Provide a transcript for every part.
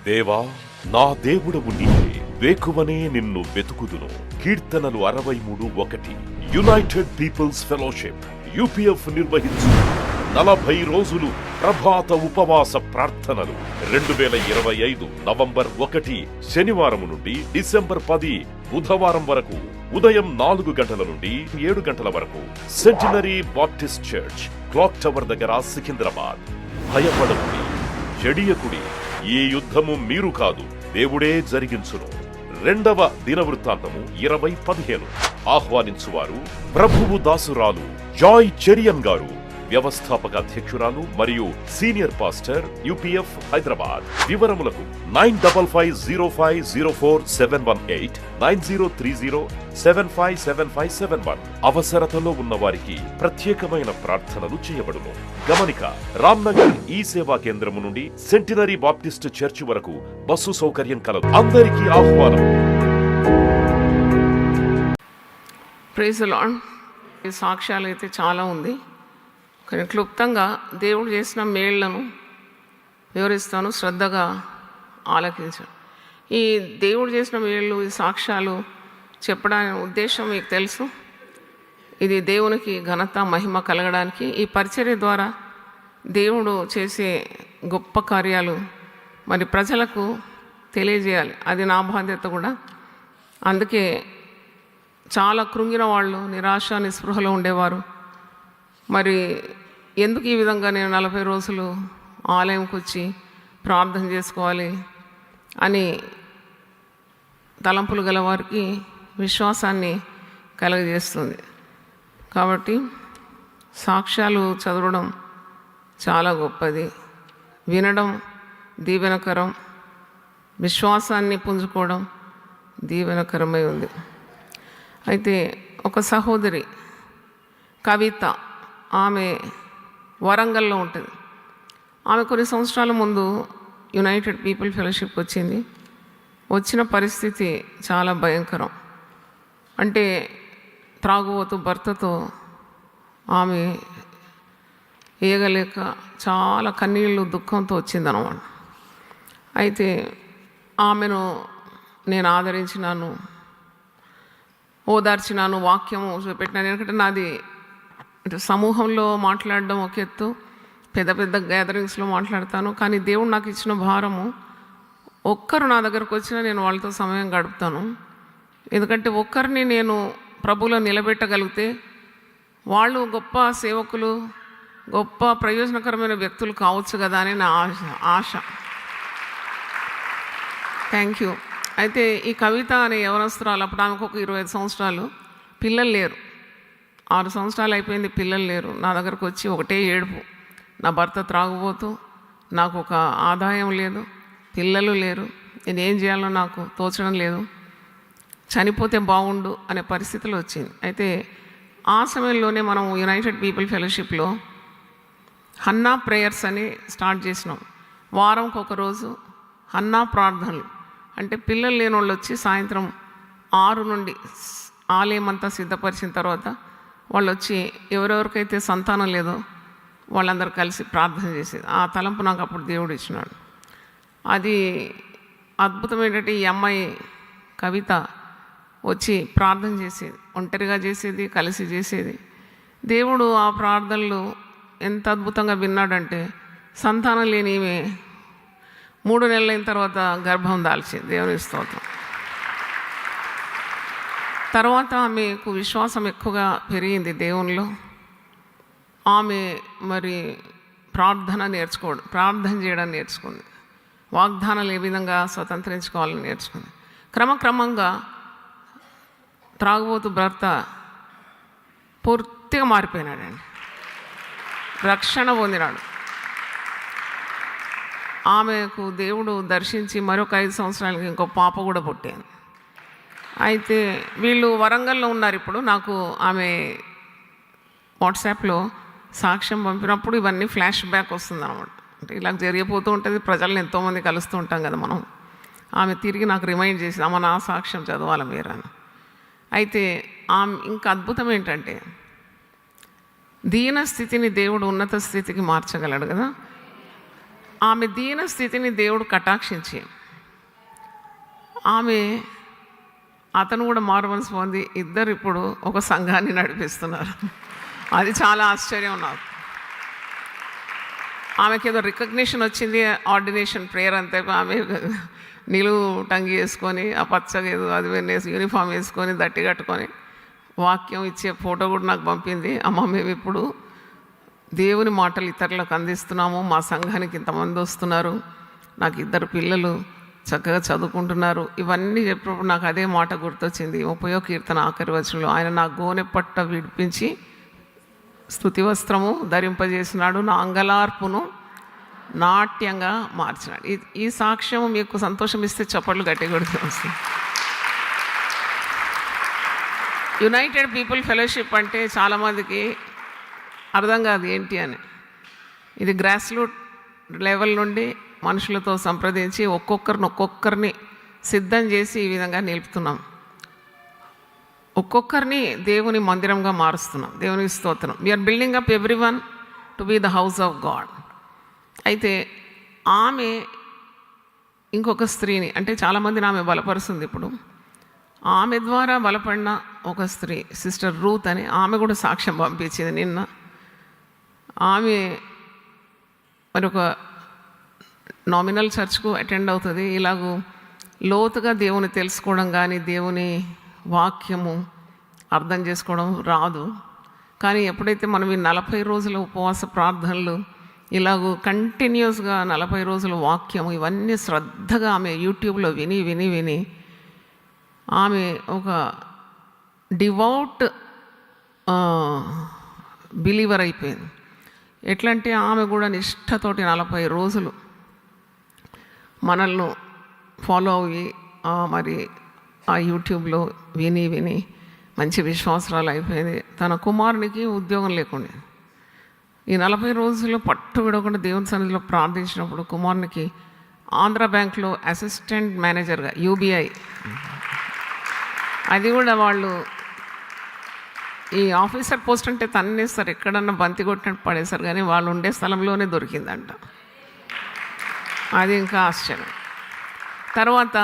దేవా, నా దేవుడవు నీవే, వేకువనే నిన్ను వెతుకుదును. కీర్తనలు 63:1. యునైటెడ్ పీపుల్స్ ఫెలోషిప్ UPF నిర్వహించు 40 రోజులు ప్రభాత ఉపవాస ప్రార్థనలు 2025 నవంబర్ 1 శనివారం నుండి డిసెంబర్ 10 బుధవారం వరకు ఉదయం 4 గంటల నుండి 7 గంటల వరకు centenary Baptist church, clock tower దగ్గర, సికింద్రాబాద్. భయపడకుడి, చెడియకుడి, ఈ యుద్ధము మీరు కాదు, దేవుడే జరిగించును. 2వ దినవృత్తాంతము 20:15. ఆహ్వానించువారు ప్రభువు దాసురాలు జాయ్ చెరియన్ గారు, వ్యవస్థాపక అధ్యక్షురాలు మరియు సీనియర్ పాస్టర్ UPF హైదరాబాద్. వివరములకు 9505047118 9030757571. అవసరతలో ఉన్న వారికి ప్రత్యేకమైన ప్రార్థనలు చేయబడును. గమనిక: రామ్నగర్ ఈ సేవా కేంద్రము నుండి సెంటినరీ బాప్టిస్ట్ చర్చి వరకు బస్సు సౌకర్యం కలదు. అందరికీ ఆహ్వానం. Praise the Lord. ఈ సాక్ష్యాలు అయితే చాలా ఉంది, కానీ క్లుప్తంగా దేవుడు చేసిన మేళ్లను వివరిస్తాను, శ్రద్ధగా ఆలకించాను. ఈ దేవుడు చేసిన మేళ్ళు, ఈ సాక్ష్యాలు చెప్పడానికి ఉద్దేశం మీకు తెలుసు. ఇది దేవునికి ఘనత మహిమ కలగడానికి, ఈ పరిచర్య ద్వారా దేవుడు చేసే గొప్ప కార్యాలు మరి ప్రజలకు తెలియజేయాలి. అది నా బాధ్యత కూడా. అందుకే చాలా కృంగిన వాళ్ళు, నిరాశ నిస్పృహలో ఉండేవారు. మరి ఎందుకు ఈ విధంగా నేను 40 రోజులు ఆలయంకి వచ్చి ప్రార్థన చేసుకోవాలి అని తలంపులు గల వారికి విశ్వాసాన్ని కలుగజేస్తుంది. కాబట్టి సాక్ష్యాలు చదవడం చాలా గొప్పది, వినడం దీవెనకరం, విశ్వాసాన్ని పుంజుకోవడం దీవెనకరమై ఉంది. అయితే ఒక సహోదరి కవిత, ఆమె వరంగల్లో ఉంటుంది. ఆమె కొన్ని సంవత్సరాల ముందు యునైటెడ్ పీపుల్ ఫెలోషిప్ వచ్చింది. వచ్చిన పరిస్థితి చాలా భయంకరం. అంటే త్రాగుబోతు భర్తతో ఆమె ఏగలేక చాలా కన్నీళ్ళు దుఃఖంతో వచ్చిందన్నమాట. అయితే ఆమెను నేను ఆదరించినాను, ఓదార్చినాను, వాక్యము చూపెట్టినాను. ఎందుకంటే నాది అంటే సమూహంలో మాట్లాడడం ఒక ఎత్తు, పెద్ద పెద్ద గ్యాదరింగ్స్లో మాట్లాడతాను. కానీ దేవుడు నాకు ఇచ్చిన భారము, ఒక్కరు నా దగ్గరకు వచ్చినా నేను వాళ్ళతో సమయం గడుపుతాను. ఎందుకంటే ఒక్కరిని నేను ప్రభువులో నిలబెట్టగలిగితే వాళ్ళు గొప్ప సేవకులు, గొప్ప ప్రయోజనకరమైన వ్యక్తులు కావచ్చు కదా అని నా ఆశ. Thank you. అయితే ఈ కవిత అనే యవనస్తురాలు, అప్పుడు ఆమెకు ఒక 25 సంవత్సరాలు, పిల్లలు లేరు. 6 సంవత్సరాలు అయిపోయింది, పిల్లలు లేరు. నా దగ్గరకు వచ్చి ఒకటే ఏడుపు, నా భర్త త్రాగుబోతూ, నాకు ఒక ఆదాయం లేదు, పిల్లలు లేరు, నేను ఏం చేయాలో నాకు తోచడం లేదు, చనిపోతే బాగుండు అనే పరిస్థితిలో వచ్చింది. అయితే ఆ సమయంలోనే మనం యునైటెడ్ పీపుల్ ఫెలోషిప్లో హన్నా ప్రేయర్స్ అని స్టార్ట్ చేసినాం. వారంకి ఒక రోజు హన్నా ప్రార్థనలు. అంటే పిల్లలు లేని వాళ్ళు వచ్చి సాయంత్రం 6 నుండి ఆలయం అంతా సిద్ధపరిచిన తర్వాత వాళ్ళు వచ్చి ఎవరెవరికైతే సంతానం లేదో వాళ్ళందరూ కలిసి ప్రార్థన చేసేది. ఆ తలంపు నాకు అప్పుడు దేవుడు ఇచ్చినాడు. అది అద్భుతం ఏంటంటే, ఈ అమ్మాయి కవిత వచ్చి ప్రార్థన చేసేది, ఒంటరిగా చేసేది, కలిసి చేసేది. దేవుడు ఆ ప్రార్థనలు ఎంత అద్భుతంగా విన్నాడంటే, సంతానం లేని ఈమె 3 నెలలైన తర్వాత గర్భం దాల్చింది. దేవుని స్తోత్రం. తర్వాత ఆమెకు విశ్వాసం ఎక్కువగా పెరిగింది దేవునిలో. ఆమె మరి ప్రార్థన చేయడం నేర్చుకుంది. వాగ్దానాలు ఏ విధంగా స్వతంత్రించుకోవాలని నేర్చుకుంది. క్రమక్రమంగా త్రాగుబోతు భర్త పూర్తిగా మారిపోయినాడండి, రక్షణ పొందినాడు. ఆమెకు దేవుడు దర్శించి మరొక 5 సంవత్సరాలకి ఇంకో పాప కూడా పుట్టింది. అయితే వీళ్ళు వరంగల్లో ఉన్నారు ఇప్పుడు. నాకు ఆమె వాట్సాప్లో సాక్ష్యం పంపినప్పుడు ఇవన్నీ ఫ్లాష్ బ్యాక్ వస్తుంది అనమాట. అంటే ఇలా జరిగిపోతూ ఉంటుంది, ప్రజలను ఎంతోమంది కలుస్తూ ఉంటాం కదా మనం. ఆమె తిరిగి నాకు రిమైండ్ చేసింది, అమ్మ నా సాక్ష్యం చదవాలి మీరు అని. అయితే ఆమె ఇంకా అద్భుతం ఏంటంటే, దీన స్థితిని దేవుడు ఉన్నత స్థితికి మార్చగలడు కదా. ఆమె దీన స్థితిని దేవుడు కటాక్షించి అతను కూడా మారుమనసు పొంది ఇద్దరు ఇప్పుడు ఒక సంఘాన్ని నడిపిస్తున్నారు. అది చాలా ఆశ్చర్యం నాకు. ఆమెకి ఏదో రికగ్నిషన్ వచ్చింది, ఆర్డినేషన్ ప్రేయర్ అంతే. ఆమె నిలువు టంగి వేసుకొని ఆ పచ్చగా ఏదో అది వేసి యూనిఫామ్ వేసుకొని దట్టి కట్టుకొని వాక్యం ఇచ్చే ఫోటో కూడా నాకు పంపింది. అమ్మ, మేము ఇప్పుడు దేవుని మాటలు ఇతరులకు అందిస్తున్నాము, మా సంఘానికి ఇంతమంది వస్తున్నారు, నాకు 2 పిల్లలు చక్కగా చదువుకుంటున్నారు. ఇవన్నీ చెప్పినప్పుడు నాకు అదే మాట గుర్తొచ్చింది. 30వ కీర్తన ఆఖరి వచనంలో, ఆయన నా గోనె పట్ట విడిపించి స్తుతి వస్త్రము ధరింపజేసినాడు, నా అంగలార్పును నాట్యంగా మార్చినాడు. ఈ సాక్ష్యం మీకు సంతోషం ఇస్తే చప్పట్లు గట్టి కొడుతూ వస్తుంది. యునైటెడ్ పీపుల్ ఫెలోషిప్ అంటే చాలామందికి అర్థం కాదు ఏంటి అని. ఇది గ్రాస్ రూట్ లెవెల్ నుండి మనుషులతో సంప్రదించి ఒక్కొక్కరిని సిద్ధం చేసి ఈ విధంగా నిలుపుతున్నాం. ఒక్కొక్కరిని దేవుని మందిరంగా మారుస్తున్నాం. దేవుని స్తోత్రం. We are building up everyone to be the house of God. అయితే ఆమె ఇంకొక స్త్రీని, అంటే చాలామందిని ఆమె బలపరుస్తుంది. ఇప్పుడు ఆమె ద్వారా బలపడిన ఒక స్త్రీ, సిస్టర్ రూత్ అని, ఆమె కూడా సాక్ష్యం పంపించింది నిన్న. ఆమె మరి ఒక నామినల్ చర్చ్కు అటెండ్ అవుతుంది. ఇలాగూ లోతుగా దేవుని తెలుసుకోవడం కానీ దేవుని వాక్యము అర్థం చేసుకోవడం రాదు. కానీ ఎప్పుడైతే మనం ఈ 40 రోజుల ఉపవాస ప్రార్థనలు ఇలాగూ కంటిన్యూస్గా 40 రోజుల వాక్యము ఇవన్నీ శ్రద్ధగా ఆమె యూట్యూబ్లో విని ఆమె ఒక డివౌట్ బిలీవర్ అయిపోయింది. ఎట్లా అంటే ఆమె కూడా నిష్ఠతోటి 40 రోజులు మనల్ని ఫాలో అయ్యి మరి ఆ యూట్యూబ్లో విని మంచి విశ్వాసరాలు అయిపోయింది. తన కుమారునికి ఉద్యోగం లేకుండా ఈ 40 రోజులు పట్టు విడకుండా దేవుని సన్నిధిలో ప్రార్థించినప్పుడు కుమారునికి ఆంధ్ర బ్యాంక్లో అసిస్టెంట్ మేనేజర్గా, యూబీఐ, అది కూడా వాళ్ళు ఈ ఆఫీసర్ పోస్ట్ అంటే తన్నేస్తారు, ఎక్కడన్నా బంతి కొట్టినట్టు పడేస్తారు, కానీ వాళ్ళు ఉండే స్థలంలోనే దొరికిందంట. అది ఇంకా ఆశ్చర్యం. తర్వాత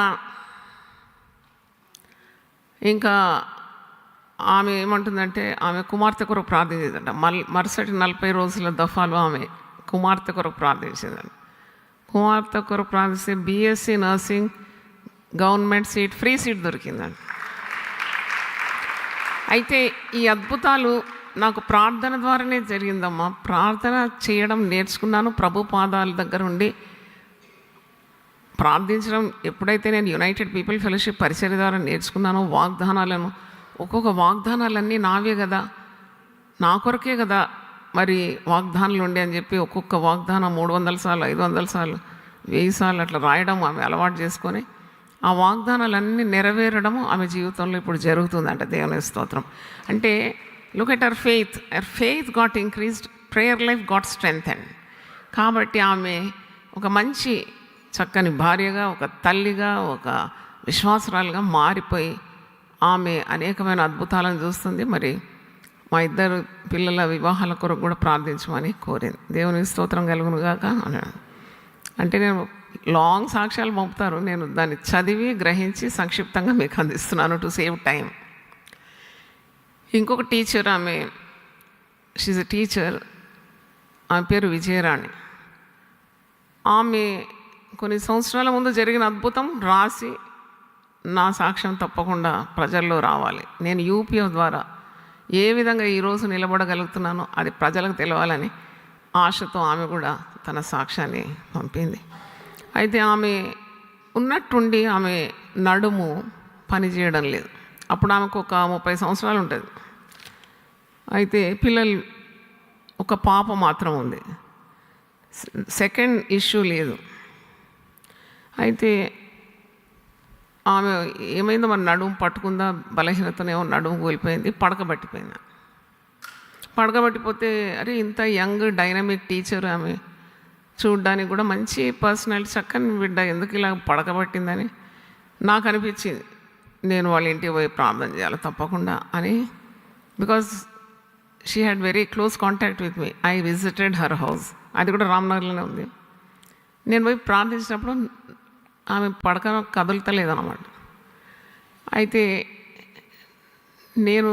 ఇంకా ఆమె ఏమంటుందంటే ఆమె కుమార్తె కొరకు ప్రార్థించిందంట. మరుసటి 40 రోజుల దఫాలు ఆమె కుమార్తె కొరకు ప్రార్థించిందంట. కుమార్తె కొరకు ప్రార్థిస్తే BSc nursing government seat, free seat దొరికిందంట. అయితే ఈ అద్భుతాలు నాకు ప్రార్థన ద్వారానే జరిగిందమ్మా. ప్రార్థన చేయడం నేర్చుకున్నాను. ప్రభు పాదాల దగ్గర ఉండి ప్రార్థించడం ఎప్పుడైతే నేను యునైటెడ్ పీపుల్ ఫెలోషిప్ పరిచర్య ద్వారా నేర్చుకున్నానో, వాగ్దానాలను, ఒక్కొక్క వాగ్దానాలన్నీ నావే కదా, నా కొరకే కదా మరి వాగ్దానాలు ఉండే అని చెప్పి ఒక్కొక్క వాగ్దానం 300 సార్లు, 500 సార్లు, 1000 సార్లు అట్లా రాయడం ఆమె అలవాటు చేసుకొని ఆ వాగ్దానాలన్నీ నెరవేరడము ఆమె జీవితంలో ఇప్పుడు జరుగుతుందంట. దేవుని స్తోత్రం. అంటే look at our faith got increased, prayer life got strengthened. కాబట్టి ఆమె ఒక మంచి చక్కని భార్యగా, ఒక తల్లిగా, ఒక విశ్వాసురాలుగా మారిపోయి ఆమె అనేకమైన అద్భుతాలను చూస్తుంది. మరి మా 2 పిల్లల వివాహాల కొరకు కూడా ప్రార్థించమని కోరింది. దేవుని స్తోత్రం కలుగునుగాక అన్నాడు. అంటే నేను లాంగ్ సాక్ష్యాలు పంపుతారు, నేను దాన్ని చదివి గ్రహించి సంక్షిప్తంగా మీకు అందిస్తున్నాను టు సేవ్ టైం. ఇంకొక టీచర్, ఆమె షీజ్ ఎ టీచర్, ఆమె పేరు విజయరాణి. ఆమె కొన్ని సంవత్సరాల ముందు జరిగిన అద్భుతం రాసి నా సాక్ష్యం తప్పకుండా ప్రజల్లో రావాలి, నేను యూపీఎఫ్ ద్వారా ఏ విధంగా ఈరోజు నిలబడగలుగుతున్నానో అది ప్రజలకు తెలవాలని ఆశతో ఆమె కూడా తన సాక్ష్యాన్ని పంపింది. అయితే ఆమె ఉన్నట్టుండి ఆమె నడుము పనిచేయడం లేదు. అప్పుడు ఆమెకు ఒక 30 సంవత్సరాలు ఉంటుంది. అయితే పిల్లలు, ఒక పాప మాత్రం ఉంది, సెకండ్ ఇష్యూ లేదు. అయితే ఆమె ఏమైందో మరి నడుము పట్టుకుందా, బలహీనతనేమో నడుము కూలిపోయింది, పడకబట్టిపోయింది. పడకబట్టిపోతే అరే ఇంత యంగ్ డైనమిక్ టీచర్, ఆమె చూడ్డానికి కూడా మంచి పర్సనాలిటీ, చక్కని బిడ్డ, ఎందుకు ఇలా పడకబట్టిందని నాకు అనిపించింది. నేను వాళ్ళ ఇంటికి పోయి ప్రార్థన చేయాలి తప్పకుండా అని. Because she had very close contact with me. I visited her house, అది కూడా రామ్నగర్లోనే ఉంది. నేను పోయి ప్రార్థించినప్పుడు ఆమె పడక కదులుతలేదన్నమాట. అయితే నేను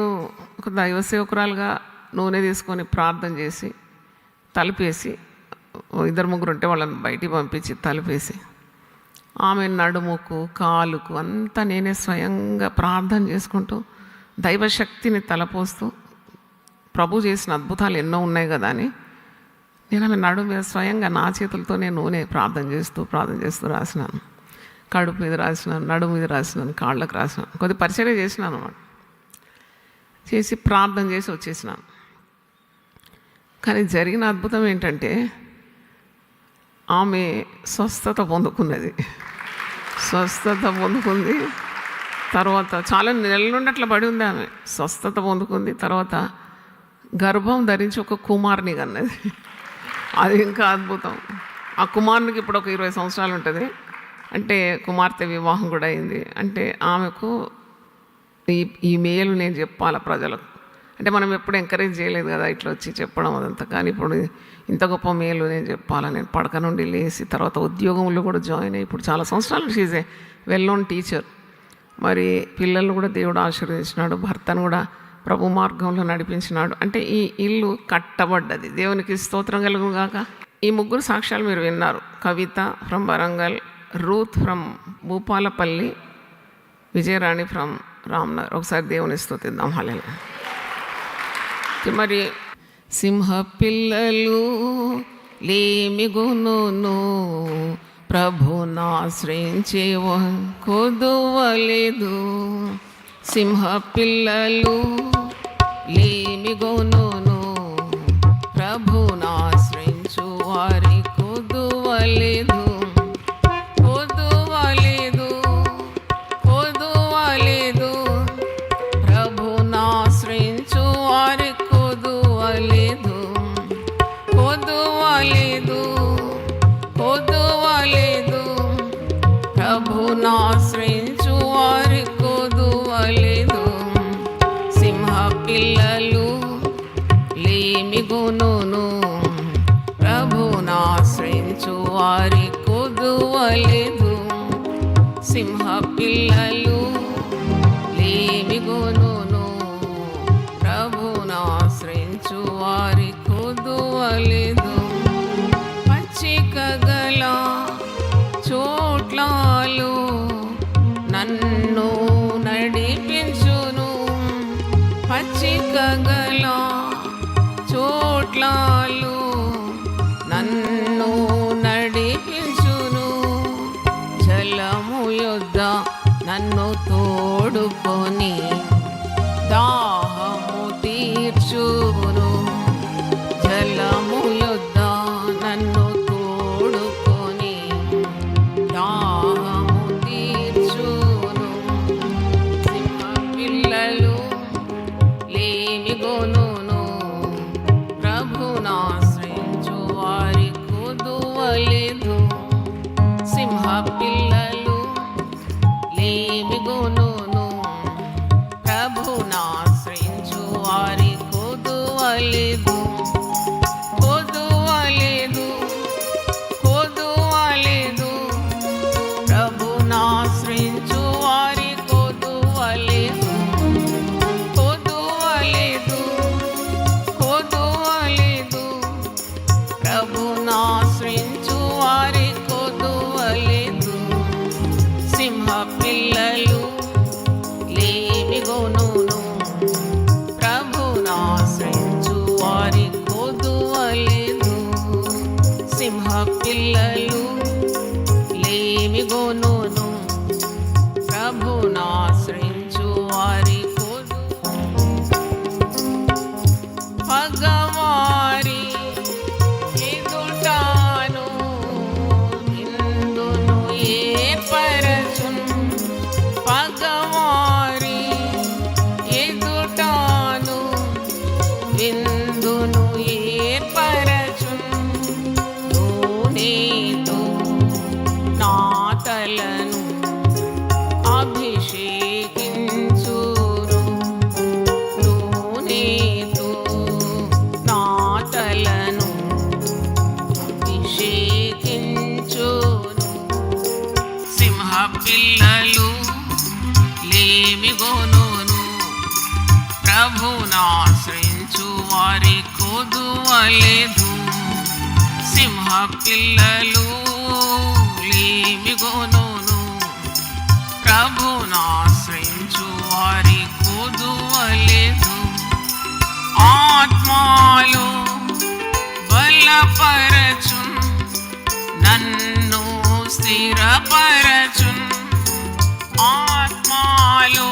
ఒక దైవ సేవకురాలుగా నూనె తీసుకొని ప్రార్థన చేసి తలుపేసి, 2-3 ఉంటే వాళ్ళని బయటికి పంపించి తలుపేసి, ఆమె నడుముకు కాలుకు అంతా నేనే స్వయంగా ప్రార్థన చేసుకుంటూ దైవశక్తిని తలపోస్తూ, ప్రభు చేసిన అద్భుతాలు ఎన్నో ఉన్నాయి కదా అని నేను ఆమె నడుము మీద స్వయంగా నా చేతులతో నేను నూనె ప్రార్థన చేస్తూ రాసినాను. కడుపు మీద రాసినాను, నడుము మీద రాసినాను, కాళ్ళకు రాసినాను, కొద్ది పరిచయం చేసినాను అన్నమాట. చేసి ప్రార్థన చేసి వచ్చేసినాను. కానీ జరిగిన అద్భుతం ఏంటంటే ఆమె స్వస్థత పొందుకున్నది. తర్వాత చాలా నెలల నుండి అట్లా పడి ఉంది. ఆమె స్వస్థత పొందుకుంది. తర్వాత గర్భం ధరించి ఒక కుమారుని కన్నది. అది ఇంకా అద్భుతం. ఆ కుమారునికి ఇప్పుడు ఒక 20 సంవత్సరాలు ఉంటుంది. అంటే కుమార్తె వివాహం కూడా అయింది. అంటే ఆమెకు ఈ మేలు నేను చెప్పాలి ప్రజలకు. అంటే మనం ఎప్పుడు ఎంకరేజ్ చేయలేదు కదా ఇట్లా వచ్చి చెప్పడం అదంతా. కానీ ఇప్పుడు ఇంత గొప్ప మేలు నేను చెప్పాలని, నేను పడక నుండి లేచి తర్వాత ఉద్యోగంలో కూడా జాయిన్ అయ్యి ఇప్పుడు చాలా సంవత్సరాలు she's a well known teacher. మరి పిల్లలు కూడా దేవుడు ఆశీర్వదించినాడు, భర్తను కూడా ప్రభు మార్గంలో నడిపించినాడు. అంటే ఈ ఇల్లు కట్టబడ్డది. దేవునికి స్తోత్రం కలుగును గాక. ఈ 3 సాక్ష్యాలు మీరు విన్నారు. Kavitha from Warangal, Ruth from Bhupalpally, Vijayarani from Ramnagar. ఒకసారి దేవుని స్తుతిద్దాం. హల్లెలూయా. మరి సింహ పిల్లలు లేమిగును ప్రభునాశ్రయించే కొదువలేదు. సింహ పిల్లలు లేమిగును ప్రభునాశ్రయించు వారి కొదువలేదు. ప్రభునాశ్రయించు వారి కొదువలేదు. ప్రభునాశ్రయించు వారి కొదువలేదు. సింహ పిల్లలు లేమిగును ప్రభునాశ్రయించు వారి కొదువలేదు. సింహ పిల్లలు లేమిగును ప్రభునాశ్రయించు వారి కొదువలేదు. పచ్చిక గల చోట్లాలు నన్ను నడిపించును. పచ్చిక గల చోట్లాలు నన్ను నడిపించును. జలము యొద్ద నన్ను తోడుకొని దాహము తీర్చును. జలము యొద్ద నన్ను తోడుకొని దాహము తీర్చును. సింహ పిల్లలు లేమిగును ప్రభునాశ్రయించు వారి కొదువలేదు. సింహ పిల్లలు లేమిగును ప్రభునాశ్రయించు వారి కొదువలేదు. ప్రభునాశ్రయించు వారి కొదువలేదు. ప్రభునాశ్రయించు వారి కొదువలేదు. సింహ పిల్లలు లేమిగును ప్రభునాశ్రయించు వారి కొదువలేదు. సింహ పిల్లలు లేమిగును ప్రభునాశ్రయించు వారి పగవారి ఎదుటాను విందును ఏర్పరచున్. పగవారి ఎదుటాను విందును ఏర్పరచున్. నూనెతో నా తలను అభిషేకించును. నూనెతో నా తలను అభిషేకించును. సింహ పిల్లలు లేమిగోనును. ప్రభునాశ్రయించు వారి కొదువలేదు. సింహ పిల్లలు లేమిగోనును. ప్రభునాశ్రయించు వారి కొదువలేదు. ఆత్మలో బలపరచున్, నన్ను స్థిరపరచున్. ఆత్మలో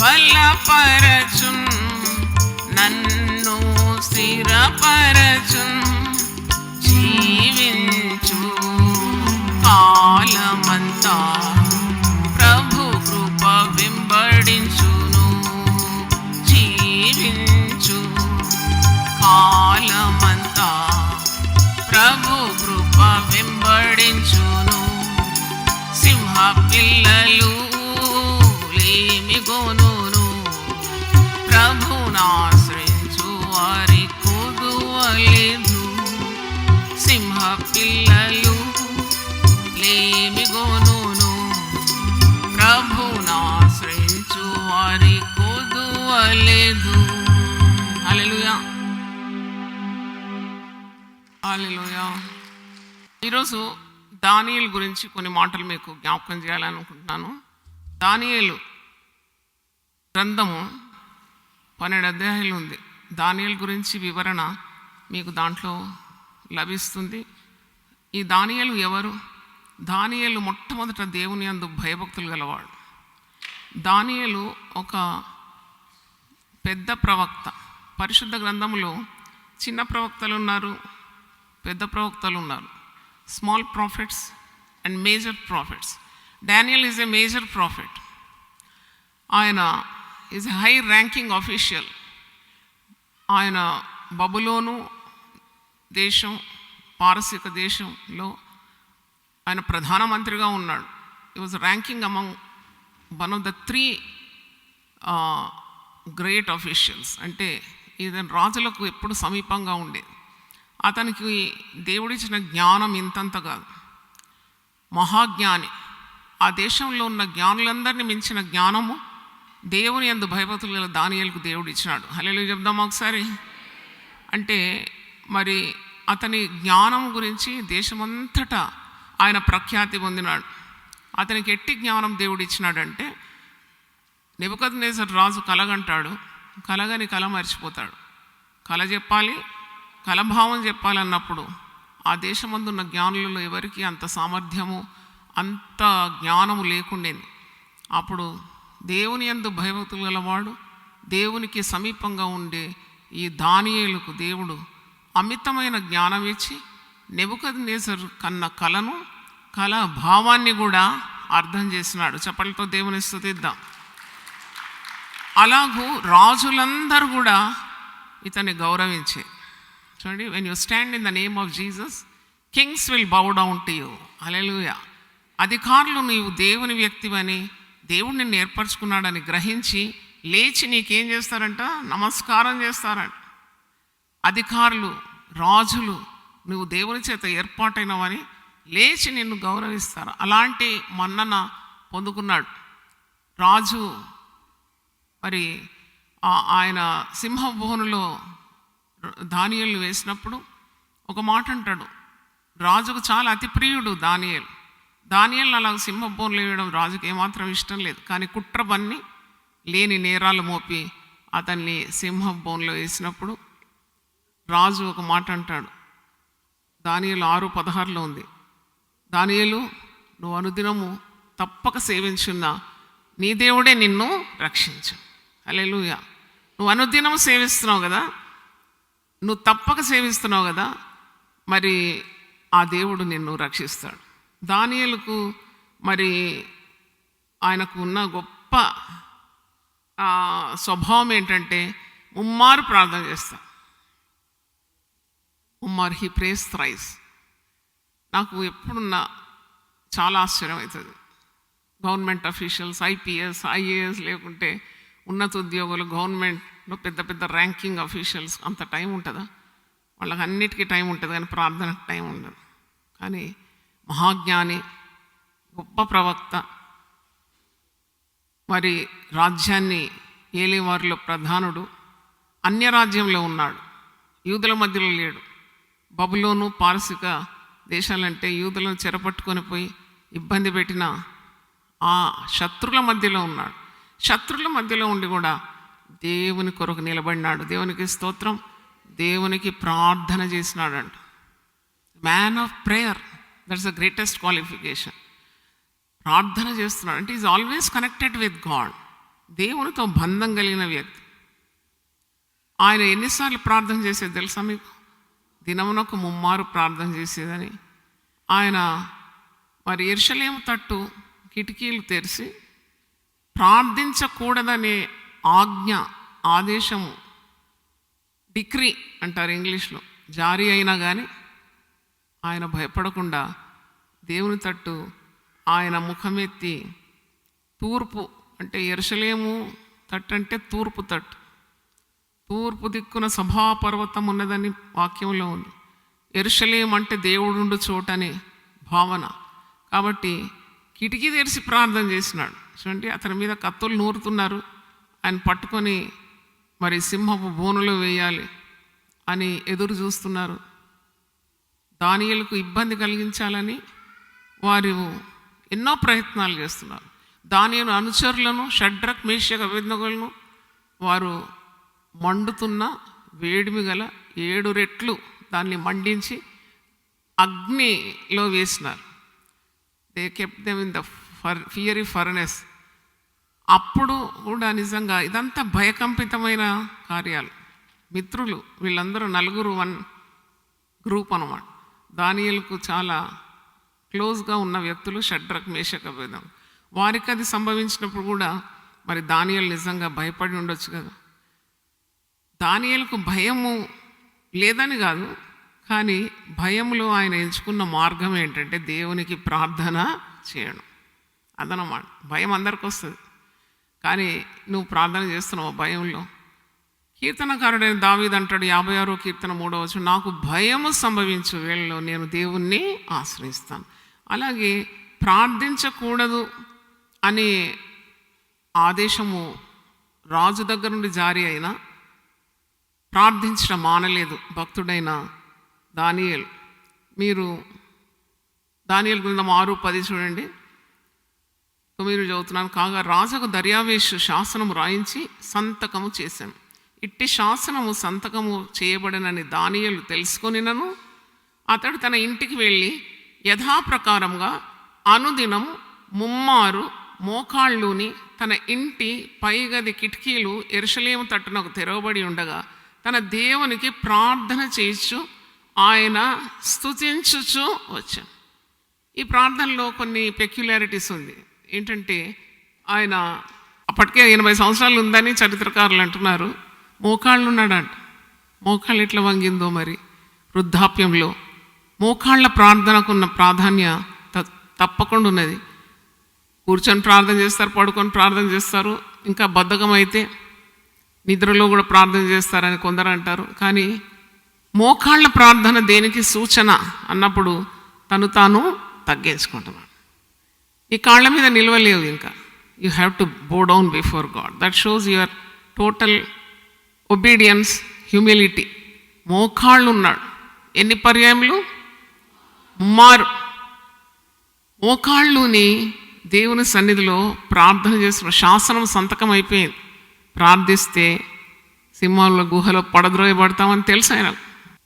బలపరచున్, నన్ను స్థిరపరచున్. జీవించు కాలమంతా ప్రభు కృప వెంబడించును. జీవించు కాలమంతా ప్రభు కృప వెంబడించును. సింహ పిల్లలు లేమిగోనును. ప్రభునాశ్రయించు వారి కొదువలేదు. సింహ పిల్లలు లేమిగోనును. ప్రభునాశ్రయించు వారి కొదువలేదు. హల్లెలూయా, హల్లెలూయా. ఈరోజు దానియేలు గురించి కొన్ని మాటలు మీకు జ్ఞాపకం చేయాలనుకుంటున్నాను. దానియేలు గ్రంథము 12 అధ్యాయాలు ఉంది. దానియేలు గురించి వివరణ మీకు దాంట్లో లభిస్తుంది. ఈ దానియేలు ఎవరు? దానియేలు మొట్టమొదట దేవుని యందు భయభక్తులు గలవాడు. దానియేలు ఒక పెద్ద ప్రవక్త. పరిశుద్ధ గ్రంథంలో చిన్న ప్రవక్తలు ఉన్నారు, పెద్ద ప్రవక్తలు ఉన్నారు. Small prophets and major prophets. Daniel is a major prophet. ఆయన is a high ranking official. ఆయన బబులోను దేశం, పారసీక దేశంలో ఆయన ప్రధానమంత్రిగా ఉన్నాడు. He was ranking among one of the 3 great officials. అంటే ఈయన రాజులకు ఎప్పుడు సమీపంగా ఉండేది. అతనికి దేవుడిచ్చిన జ్ఞానం ఇంతంత కాదు, మహాజ్ఞాని. ఆ దేశంలో ఉన్న జ్ఞానులందరినీ మించిన జ్ఞానము దేవుని యందు భయభక్తులు గల దానియేలుకు దేవుడు ఇచ్చినాడు. హల్లెలూయా చెప్దామా ఒకసారి? అంటే మరి అతని జ్ఞానం గురించి దేశమంతటా ఆయన ప్రఖ్యాతి పొందినాడు. అతనికి ఎట్టి జ్ఞానం దేవుడు ఇచ్చినాడంటే, నెబుకద్నెజర్ రాజు కలగంటాడు, కలగని కల మర్చిపోతాడు. కల చెప్పాలి, కలభావం చెప్పాలన్నప్పుడు ఆ దేశమందున్న జ్ఞానులలో ఎవరికి అంత సామర్థ్యము, అంత జ్ఞానము లేకుండేది. అప్పుడు దేవుని యందు భయభక్తులు గలవాడు, దేవునికి సమీపంగా ఉండే ఈ దానియేలుకు దేవుడు అమితమైన జ్ఞానం ఇచ్చి నెబుకద్నెజర్ కన్న కలను, కల భావాన్ని కూడా అర్థం చేసినాడు. చప్పలతో దేవుని స్తుతిద్దాం. అలాగూ రాజులందరూ కూడా ఇతన్ని గౌరవించే. చూడండి, when you stand in the name of Jesus, kings will bow down to you. Hallelujah. అధికారులు నీవు దేవుని వ్యక్తివని, దేవుడు నిన్ను ఏర్పరచుకున్నాడని గ్రహించి లేచి నీకేం చేస్తారంట? నమస్కారం చేస్తారంట. అధికారులు, రాజులు నువ్వు దేవుని చేత ఏర్పాటైనవని లేచి నిన్ను గౌరవిస్తారు. అలాంటి మన్నన పొందుకున్నాడు రాజు. మరి ఆయన సింహభోనులో దానియేలు వేసినప్పుడు ఒక మాట అంటాడు. రాజుకు చాలా అతి ప్రియుడు దానియేలు. దానియేలు అలా సింహభోనులు వేయడం రాజుకి ఏమాత్రం ఇష్టం లేదు. కానీ కుట్ర పన్ని లేని నేరాలు మోపి అతన్ని సింహభోనులో వేసినప్పుడు రాజు ఒక మాట అంటాడు. దానియేలు 6:16 ఉంది. దానియేలు, నువ్వు అనుదినము తప్పక సేవించున్న నీ దేవుడే నిన్ను రక్షించు. హల్లెలూయా. నువ్వు అనుదినం సేవిస్తున్నావు కదా, నువ్వు తప్పక సేవిస్తున్నావు కదా, మరి ఆ దేవుడు నిన్ను రక్షిస్తాడు. దానియేలుకు మరి ఆయనకు ఉన్న గొప్ప స్వభావం ఏంటంటే ముమ్మారు ప్రార్థన చేస్తా. ముమ్మారు హీ ప్రేస్ థ్రైస్. నాకు ఎప్పుడున్నా చాలా ఆశ్చర్యం అవుతుంది. గవర్నమెంట్ అఫీషియల్స్, ఐపీఎస్, ఐఏఎస్, లేకుంటే ఉన్నత ఉద్యోగులు, గవర్నమెంట్లో పెద్ద పెద్ద ర్యాంకింగ్ అఫీషియల్స్ అంత టైం ఉంటుందా? వాళ్ళకి అన్నిటికీ టైం ఉంటుంది, కానీ ప్రార్థనకు టైం ఉండదు. కానీ మహాజ్ఞాని, గొప్ప ప్రవక్త మరి రాజ్యాన్ని ఏలేవారిలో ప్రధానుడు, అన్య రాజ్యంలో ఉన్నాడు, యూదుల మధ్యలో లేడు. బబులోను పారసిక దేశాలంటే యూదులను చెరపట్టుకొని పోయి ఇబ్బంది పెట్టిన ఆ శత్రుల మధ్యలో ఉన్నాడు. శత్రుల మధ్యలో ఉండి కూడా దేవుని కొరకు నిలబడినాడు. దేవునికి స్తోత్రం. దేవునికి ప్రార్థన చేసినాడంట. Man of prayer, that's the greatest qualification. ప్రార్థన చేస్తున్నాడు అంటే is always connected with God. దేవునితో బంధం కలిగిన వ్యక్తి. ఆయన ఎన్నిసార్లు ప్రార్థన చేసేది తెలుసా మీకు? దినమునకు 3 మారు ప్రార్థన చేసేదని. ఆయన మరి యెరూషలేము తట్టు కిటికీలు తెరిచి ప్రార్థించకూడదనే ఆజ్ఞ, ఆదేశము, డిక్రీ అంటారు ఇంగ్లీష్లో, జారీ అయినా కానీ ఆయన భయపడకుండా దేవుని తట్టు ఆయన ముఖమెత్తి తూర్పు అంటే యెరూషలేము తట్టు అంటే తూర్పు తట్టు, తూర్పు దిక్కున సభాపర్వతం ఉన్నదని వాక్యంలో ఉంది. యెరూషలేము అంటే దేవుడుండు చోటనే భావన. కాబట్టి కిటికీ తెరిచి ప్రార్థన చేసినాడు. చూడండి, అతని మీద కత్తులు నూరుతున్నారు. ఆయన పట్టుకొని మరి సింహపు బోనులో వేయాలి అని ఎదురు చూస్తున్నారు. దానియేలుకు ఇబ్బంది కలిగించాలని వారు ఎన్నో ప్రయత్నాలు చేస్తున్నారు. దానియేలు అనుచరులను, షడ్రక్, మేషక్, అబేద్నెగోలను వారు మండుతున్న వేడిమి గల 7 రెట్లు దాన్ని మండించి అగ్నిలో వేసినారు. They kept them in the ఫియరీ furnace. అప్పుడు కూడా నిజంగా ఇదంతా భయకంపితమైన కార్యాలు. మిత్రులు వీళ్ళందరూ 4 1 గ్రూప్ అన్నమాట. దానియేలుకు చాలా క్లోజ్గా ఉన్న వ్యక్తులు షడ్రక్, మేషక్, అబేద్నెగో. వారికి అది సంభవించినప్పుడు కూడా మరి దానియేలు నిజంగా భయపడి ఉండొచ్చు కదా. దానియేలుకు భయము లేదని కాదు, కానీ భయంలో ఆయన ఎంచుకున్న మార్గం ఏంటంటే దేవునికి ప్రార్థన చేయడం. అదనమాట. భయం అందరికి వస్తుంది, కానీ నువ్వు ప్రార్థన చేస్తున్నావు భయంలో. కీర్తనకారుడైన దావీదు అంటాడు 56వ కీర్తన 3వ వచనం, నాకు భయము సంభవించు వేళలో నేను దేవుణ్ణి ఆశ్రయిస్తాను. అలాగే ప్రార్థించకూడదు అనే ఆదేశము రాజు దగ్గర నుండి జారీ అయినా ప్రార్థించడం మానలేదు భక్తుడైన దానియేలు. మీరు దానియేలు గ్రంథం 6:10 చూడండి. 9 చదువుతున్నాను. కాగా రాజుకు దర్యావేషు శాసనము రాయించి సంతకము చేశాను. ఇట్టి శాసనము సంతకము చేయబడనని దానియేలు తెలుసుకొనినను అతడు తన ఇంటికి వెళ్ళి యథాప్రకారంగా అనుదినం 3 మారు మోకాళ్ళుని తన ఇంటి పైగది కిటికీలు యెరూషలేము తట్టునకు తెరవబడి ఉండగా తన దేవునికి ప్రార్థన చేయొచ్చు, ఆయన స్తుతించుచు వచ్చాను. ఈ ప్రార్థనలో కొన్ని పెక్యులారిటీస్ ఉంది. ఏంటంటే ఆయన అప్పటికే 80 సంవత్సరాలు ఉందని చరిత్రకారులు అంటున్నారు. మోకాళ్ళు ఉన్నాడంట. మోకాళ్ళు ఎట్లా వంగిందో మరి వృద్ధాప్యంలో. మోకాళ్ళ ప్రార్థనకున్న ప్రాధాన్యత తప్పకుండా ఉన్నది. కూర్చొని ప్రార్థన చేస్తారు, పడుకొని ప్రార్థన చేస్తారు, ఇంకా బద్ధకం అయితే నిద్రలో కూడా ప్రార్థన చేస్తారని కొందరు అంటారు. కానీ మోకాళ్ళ ప్రార్థన దేనికి సూచన అన్నప్పుడు తను తాను తగ్గించుకుంటున్నాడు. ఈ కాళ్ళ మీద నిలవలేవు ఇంకా. యూ హ్యావ్ టు బో down before God. That shows your total obedience, humility. మోకాళ్ళు ఉన్నాడు. ఎన్ని పర్యాయములు? 3 మారు. మోకాళ్ళుని దేవుని సన్నిధిలో ప్రార్థన చేస్తున్న శాసనం సంతకం అయిపోయింది. ప్రార్థిస్తే సింహాల గుహలో పడద్రోయబడతామని తెలుసు ఆయన.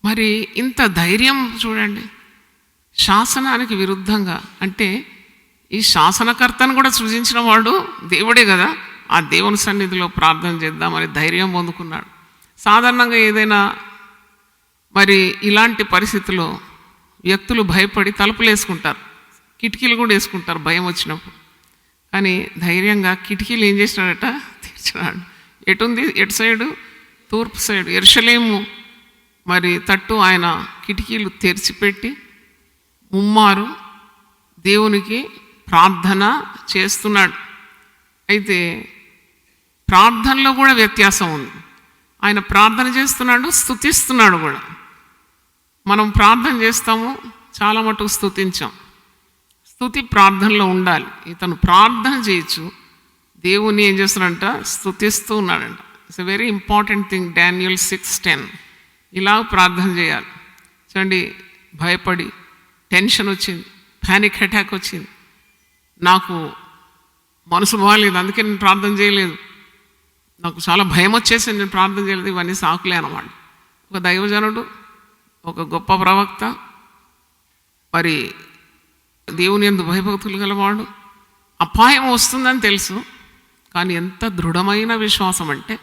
మరి ఇంత ధైర్యం చూడండి. శాసనానికి విరుద్ధంగా అంటే ఈ శాసనకర్తను కూడా సృజించిన వాడు దేవుడే కదా. ఆ దేవుని సన్నిధిలో ప్రార్థన చేద్దామని ధైర్యం పొందుకున్నాడు. సాధారణంగా ఏదైనా మరి ఇలాంటి పరిస్థితుల్లో వ్యక్తులు భయపడి తలుపులు వేసుకుంటారు, కిటికీలు కూడా వేసుకుంటారు భయం వచ్చినప్పుడు. కానీ ధైర్యంగా కిటికీలు ఏం చేసినాడట? తీర్చినాడు. ఎటుంది? ఎటు సైడు? తూర్పు సైడు. యెరూషలేము మరి తట్టు ఆయన కిటికీలు తెరిచిపెట్టి 3 మారు దేవునికి ప్రార్థన చేస్తున్నాడు. అయితే ప్రార్థనలో కూడా వ్యత్యాసం ఉంది. ఆయన ప్రార్థన చేస్తున్నాడు, స్తుతిస్తున్నాడు కూడా. మనం ప్రార్థన చేస్తాము, చాలా మటుకు స్తుతించాం. స్తుతి ప్రార్థనలో ఉండాలి. ఇతను ప్రార్థన చేయొచ్చు, దేవుని ఏం చేస్తున్నాడంట, స్తుతిస్తూ ఉన్నాడంట. It's a very important thing. Daniel 6:10 ఇలా ప్రార్థన చేయాలి. చూడండి, భయపడి టెన్షన్ వచ్చింది, ప్యానిక్ అటాక్ వచ్చింది, నాకు మనసు బాగాలేదు, అందుకే నేను ప్రార్థన చేయలేదు, నాకు చాలా భయం వచ్చేసి నేను ప్రార్థన చేయలేదు. ఇవన్నీ సాకులే అన్నమాట. ఒక దైవజనుడు, ఒక గొప్ప ప్రవక్త, మరి దేవుని యందు భయభక్తులు గలవాడు, అపాయం వస్తుందని తెలుసు, కానీ ఎంత దృఢమైన విశ్వాసం అంటే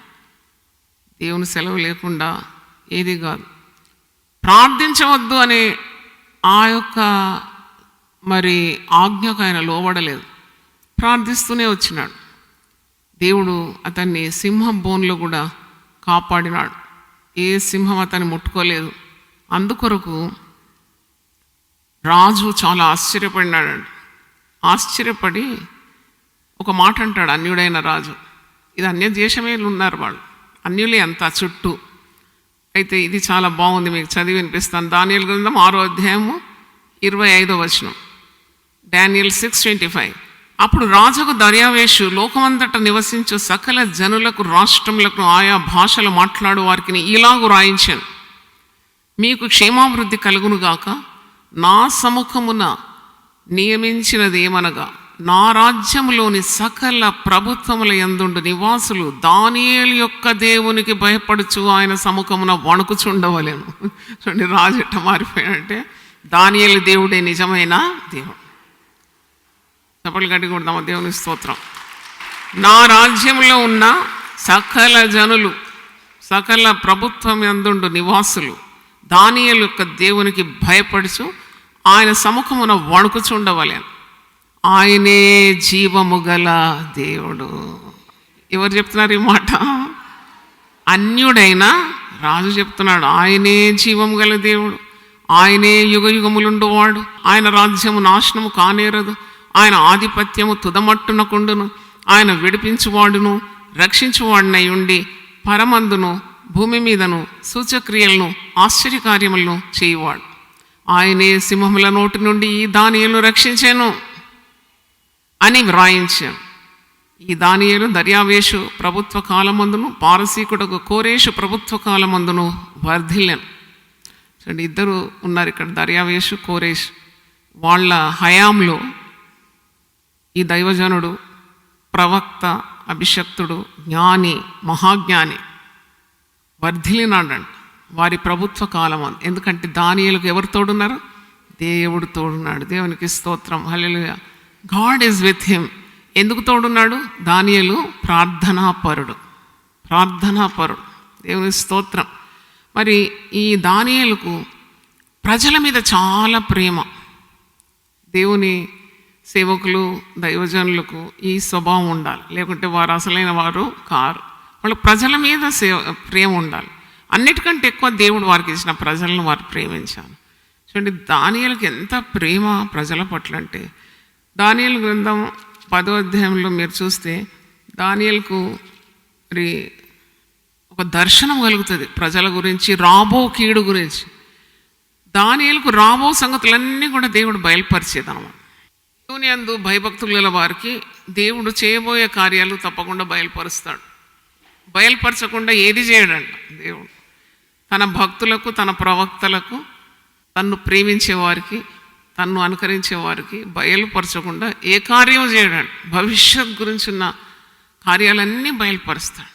దేవుని సెలవు లేకుండా ఏది కాదు. ప్రార్థించవద్దు అనే ఆ యొక్క మరి ఆజ్ఞకు ఆయన లోబడలేదు, ప్రార్థిస్తూనే వచ్చినాడు. దేవుడు అతన్ని సింహం బోన్లో కూడా కాపాడినాడు. ఏ సింహం అతన్ని ముట్టుకోలేదు. అందుకొరకు రాజు చాలా ఆశ్చర్యపడినాడు. ఆశ్చర్యపడి ఒక మాట అంటాడు, అన్యుడైన రాజు. ఇది అన్య దేశమే ఉన్నారు వాళ్ళు, అన్యులే అంతా చుట్టూ. అయితే ఇది చాలా బాగుంది, మీకు చదివి వినిపిస్తాను. దానియేలు గ్రంథం 6వ అధ్యాయము 25వ వచనం. డానియల్ 6:25. అప్పుడు రాజుకు దర్యావేషు లోకమంతట నివసించు సకల జనులకు, రాష్ట్రములకు, ఆయా భాషలు మాట్లాడు వారికి ఇలాగు రాయించాను, మీకు క్షేమాభివృద్ధి కలుగునుగాక. నా సముఖమున నియమించినది ఏమనగా, నా రాజ్యములోని సకల ప్రభుత్వముల యందుండు నివాసులు దానియేలు యొక్క దేవునికి భయపడుచు ఆయన సముఖమున వణుకుచుండవలేను. చూడండి, రాజు ఎట్ట మారిపోయాడంటే దానియేలు దేవుడే నిజమైన దేవుడు. చప్పట్లు గట్టి కొడదామా దేవుని స్తోత్రం. నా రాజ్యంలో ఉన్న సకల జనులు, సకల ప్రభుత్వం యందుండు నివాసులు దానియేలు యొక్క దేవునికి భయపడుచు ఆయన సముఖమున వణుకుచుండవలేను. ఆయనే జీవము గల దేవుడు. ఎవరు చెప్తున్నారు ఈ మాట? అన్యుడైన రాజు చెప్తున్నాడు. ఆయనే జీవము గల దేవుడు, ఆయనే యుగ యుగములుండువాడు, ఆయన రాజ్యము నాశనము కానేరదు, ఆయన ఆధిపత్యము తుదమట్టునకుండును, ఆయన విడిపించువాడును రక్షించువాడినై ఉండి పరమందును భూమి మీదను సూచక్రియలను ఆశ్చర్యకార్యములను చేయువాడు. ఆయనే సింహముల నోటి నుండి ఈ దానియేలు రక్షించాను అని వ్రాయించాను. ఈ దానియేలు దర్యావేషు ప్రభుత్వ కాలమందును పారసీకుడకు కోరేషు ప్రభుత్వ కాలమందును వర్ధిల్లాను. చూడండి, ఇద్దరు ఉన్నారు ఇక్కడ, దర్యావేషు, కోరేష్. వాళ్ళ హయాంలో ఈ దైవజనుడు, ప్రవక్త, అభిషక్తుడు, జ్ఞాని, మహాజ్ఞాని వర్ధిల్లినాడంట వారి ప్రభుత్వ కాలం. ఎందుకంటే దానియేలుకు ఎవరు తోడున్నారు? దేవుడు తోడున్నాడు. దేవునికి స్తోత్రం, hallelujah. God is with him. ఎందుకు తోడున్నాడు? దానియేలు ప్రార్థనాపరుడు, ప్రార్థనాపరుడు. దేవుని స్తోత్రం. మరి ఈ దానియేలుకు ప్రజల మీద చాలా ప్రేమ. దేవుని సేవకులు, దైవజనులకు ఈ స్వభావం ఉండాలి, లేకుంటే వారు అసలైన వారు కారు. వాళ్ళ ప్రజల మీద ప్రేమ ఉండాలి. అన్నిటికంటే ఎక్కువ దేవుడు వారికి ఇచ్చిన ప్రజలను వారు ప్రేమించాలి. చూడండి, దానియేలుకి ఎంత ప్రేమ ప్రజల పట్ల అంటే, దానియేలు గ్రంథం 10వ అధ్యాయంలో మీరు చూస్తే దానియేలుకు మరి ఒక దర్శనం కలుగుతుంది ప్రజల గురించి, రాబో కీడు గురించి. దానియేలుకు రాబో సంగతులన్నీ కూడా దేవుడు బయలుపరిచేదన్నమాట. దేవుని యందు భయభక్తులు గల వారికి దేవుడు చేయబోయే కార్యాలు తప్పకుండా బయలుపరుస్తాడు. బయలుపరచకుండా ఏది చేయడంట దేవుడు. తన భక్తులకు, తన ప్రవక్తలకు, తన్ను ప్రేమించే వారికి, తన్ను అనుకరించే వారికి బయలుపరచకుండా ఏ కార్యం చేయడండి. భవిష్యత్ గురించి ఉన్న కార్యాలన్నీ బయలుపరుస్తాడు.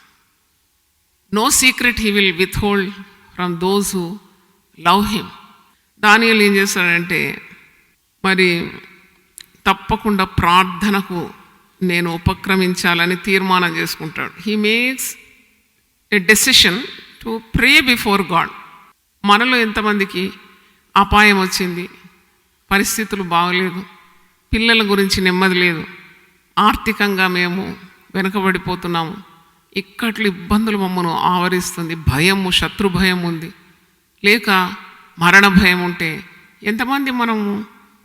No secret he will withhold from those who love him. దానియేలు ఏం చేస్తాడంటే, మరి తప్పకుండా ప్రార్థనకు నేను ఉపక్రమించాలని తీర్మానం చేసుకుంటాడు. He makes a decision to pray before God. మనలో ఎంతమందికి అపాయం వచ్చింది, పరిస్థితులు బాగలేదు, పిల్లల గురించి నెమ్మది లేదు, ఆర్థికంగా మేము వెనుకబడిపోతున్నాము, ఇక్కట్లు ఇబ్బందులు మమ్మను ఆవరిస్తుంది, భయము, శత్రు భయం ఉంది, లేక మరణ భయం ఉంటే ఎంతమంది మనము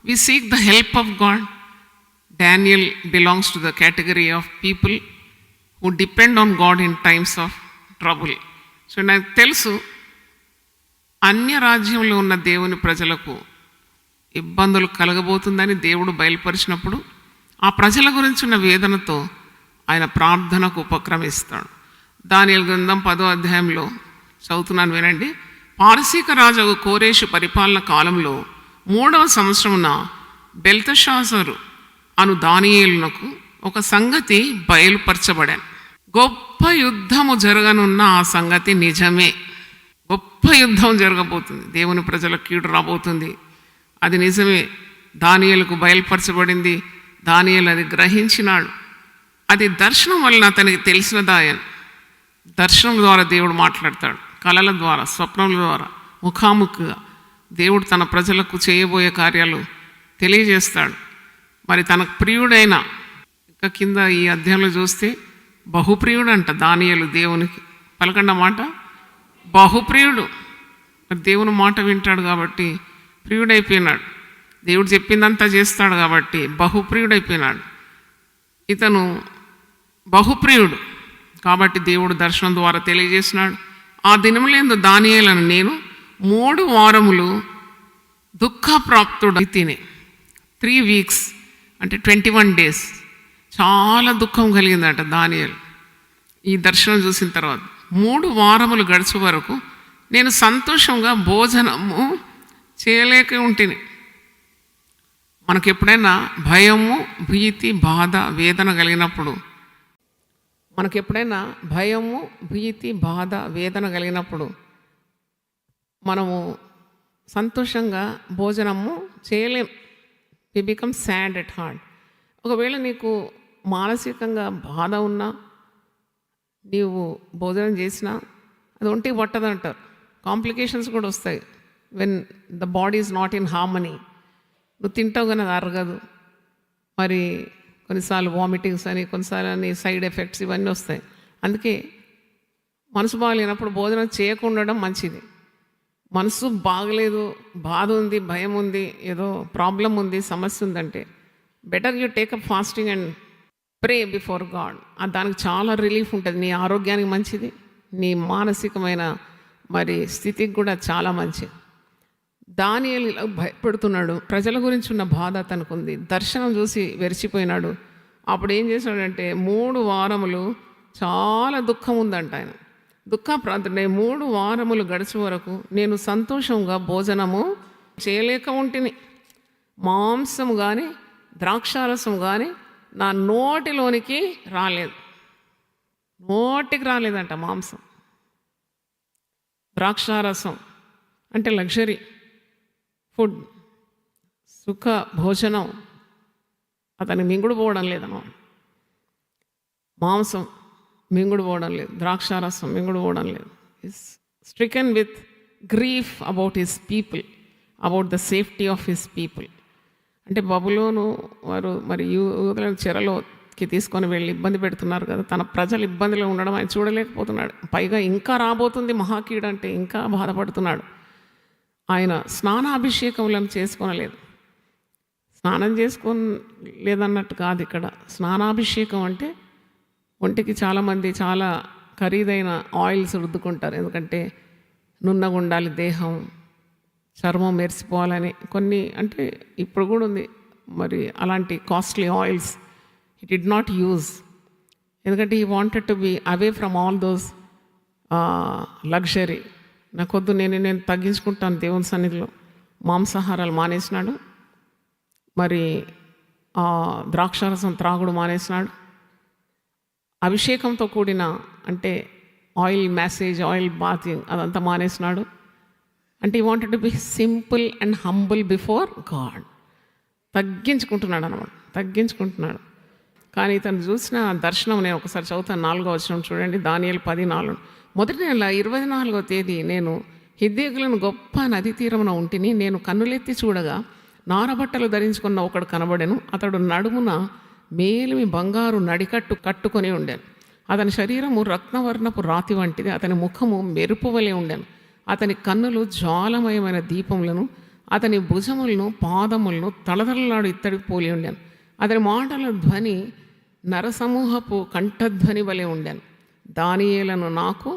we seek the help of God. Daniel belongs to the category of people who depend on God in times of trouble. So నాకు తెలుసు, అన్య రాజ్యంలో ఉన్న దేవుని ప్రజలకు ఇబ్బందులు కలగబోతుందని దేవుడు బయలుపరిచినప్పుడు ఆ ప్రజల గురించి ఉన్న వేదనతో ఆయన ప్రార్థనకు ఉపక్రమిస్తాడు. దానియేలు గ్రంథం 10వ అధ్యాయంలో చదువుతున్నాను వినండి. పారసీక రాజు కోరేషు పరిపాలన కాలంలో 3వ సంవత్సరమున బెల్తషాజరు అను దానియేలునకు ఒక సంగతి బయలుపరచబడాను. గొప్ప యుద్ధము జరగనున్న ఆ సంగతి నిజమే. గొప్ప యుద్ధం జరగబోతుంది, దేవుని ప్రజల కీడు రాబోతుంది, అది నిజమే. దానియేలుకు బయలుపరచబడింది. దానియేలు అది గ్రహించినాడు. అది దర్శనం వలన అతనికి తెలిసినదాయన. దర్శనం ద్వారా దేవుడు మాట్లాడతాడు, కళల ద్వారా, స్వప్నముల ద్వారా, ముఖాముఖిగా దేవుడు తన ప్రజలకు చేయబోయే కార్యాలు తెలియజేస్తాడు. మరి తనకు ప్రియుడైన, ఇంకా కింద ఈ అధ్యాయంలో చూస్తే బహుప్రియుడు అంట దానియేలు దేవునికి. పలకండ మాట బహుప్రియుడు. మరి దేవుని మాట వింటాడు కాబట్టి ప్రియుడైపోయినాడు. దేవుడు చెప్పిందంతా చేస్తాడు కాబట్టి బహుప్రియుడైపోయినాడు. ఇతను బహుప్రియుడు కాబట్టి దేవుడు దర్శనం ద్వారా తెలియజేసినాడు. ఆ దినములందు దానియేలను నేను 3 వారములు దుఃఖప్రాప్తుడు తిని 3 వీక్స్ అంటే 21 days చాలా దుఃఖం కలిగిందట దానియేలు. ఈ దర్శనం చూసిన తర్వాత 3 వారములు గడిచే వరకు నేను సంతోషంగా భోజనము చేయలేక ఉంటిని. మనకు ఎప్పుడైనా భయము, భీతి, బాధ, వేదన కలిగినప్పుడు, మనము సంతోషంగా భోజనము చేయలేం. We become sad at heart. ఒకవేళ నీకు మానసికంగా బాధ ఉన్నా నీవు భోజనం చేసినా అది ఒంటికి పట్టదంటారు. కాంప్లికేషన్స్ కూడా వస్తాయి when the body is not in harmony. నువ్వు తింటావు కానీ అది అరగదు. మరి కొన్నిసార్లు వామిటింగ్స్ అని, కొన్నిసార్లు అని సైడ్ ఎఫెక్ట్స్ ఇవన్నీ వస్తాయి. అందుకే మనసు బాగలేనప్పుడు భోజనం చేయకుండా ఉండడం మంచిది. మనసు బాగలేదు, బాధ ఉంది, భయం ఉంది, ఏదో ప్రాబ్లం ఉంది, సమస్య ఉందంటే better you take up fasting and pray before God. దానికి చాలా రిలీఫ్ ఉంటుంది. నీ ఆరోగ్యానికి మంచిది, నీ మానసికమైన మరి స్థితికి కూడా చాలా మంచిది. దానియేలు ఇలా భయపడుతున్నాడు. ప్రజల గురించి ఉన్న బాధ తనకుంది. దర్శనం చూసి వెరిచిపోయినాడు. అప్పుడు ఏం చేశాడంటే 3 వారములు చాలా దుఃఖం ఉందంట ఆయన. దుఃఖప్రాంతుడే 3 వారములు గడిచే వరకు నేను సంతోషంగా భోజనము చేయలేక ఉంటిని. మాంసము కానీ ద్రాక్షారసం కానీ నా నోటిలోనికి రాలేదు. నోటికి రాలేదంట మాంసం. ద్రాక్షారసం అంటే లగ్జరీ ఫుడ్, సుఖ భోజనం అతనికి మింగుడు పోవడం లేదన్నమాట. మాంసం మింగుడు పోవడం లేదు, ద్రాక్షారసం మింగుడు పోవడం లేదు. Is stricken with grief about his people, about the safety of his people. అంటే బబులోను వారు మరి యూదులను చెరలోకి తీసుకొని వెళ్ళి ఇబ్బంది పెడుతున్నారు కదా, తన ప్రజలు ఇబ్బందిలో ఉండడం ఆయన చూడలేకపోతున్నాడు. పైగా ఇంకా రాబోతుంది మహాకీడు అంటే ఇంకా బాధపడుతున్నాడు. ఆయన స్నానాభిషేకములను చేసుకోనలేదు. స్నానం లేదన్నట్టు కాదు ఇక్కడ. స్నానాభిషేకం అంటే ఒంటికి చాలామంది చాలా ఖరీదైన ఆయిల్స్ రుద్దుకుంటారు. ఎందుకంటే నున్నగా ఉండాలి దేహం, చర్మం మెరిసిపోవాలని కొన్ని, అంటే ఇప్పుడు కూడా ఉంది మరి అలాంటి costly oils. He did not use, ఎందుకంటే he wanted to be away from all those luxury. నాకొద్దు, నేను తగ్గించుకుంటాను దేవుని సన్నిధిలో. మాంసాహారాలు మానేసినాడు. మరి ద్రాక్షారసం త్రాగుడు మానేసినాడు. అభిషేకంతో కూడిన అంటే ఆయిల్ మ్యాసేజ్, ఆయిల్ బాతింగ్ అదంతా మానేసినాడు. అంటే he wanted to be simple and humble before God. తగ్గించుకుంటున్నాడు అనమాట, తగ్గించుకుంటున్నాడు. కానీ ఇతను చూసిన దర్శనం నేను ఒకసారి చదువుతాను. 4వ వచనం చూడండి, దానియేలు 10:4. మొదటి నెల 24వ తేదీ నేను హిద్దెకులను గొప్ప నది తీరమున ఉంటిని. నేను కన్నులెత్తి చూడగా నారబట్టలు ధరించుకున్న ఒకడు కనబడెను. అతడు నడుమున మేలిమి బంగారు నడికట్టు కట్టుకొని ఉండెను. అతని శరీరము రత్నవర్ణపు రాతి వంటిది. అతని ముఖము మెరుపు వలె ఉండెను. అతని కన్నులు జ్వాలమయమైన దీపములను, అతని భుజములను పాదములను తళతళలాడు ఇత్తడి పోలి ఉండెను. అతని మాటల ధ్వని నరసమూహపు కంఠధ్వని వలె ఉండెను. దానియేలను నాకు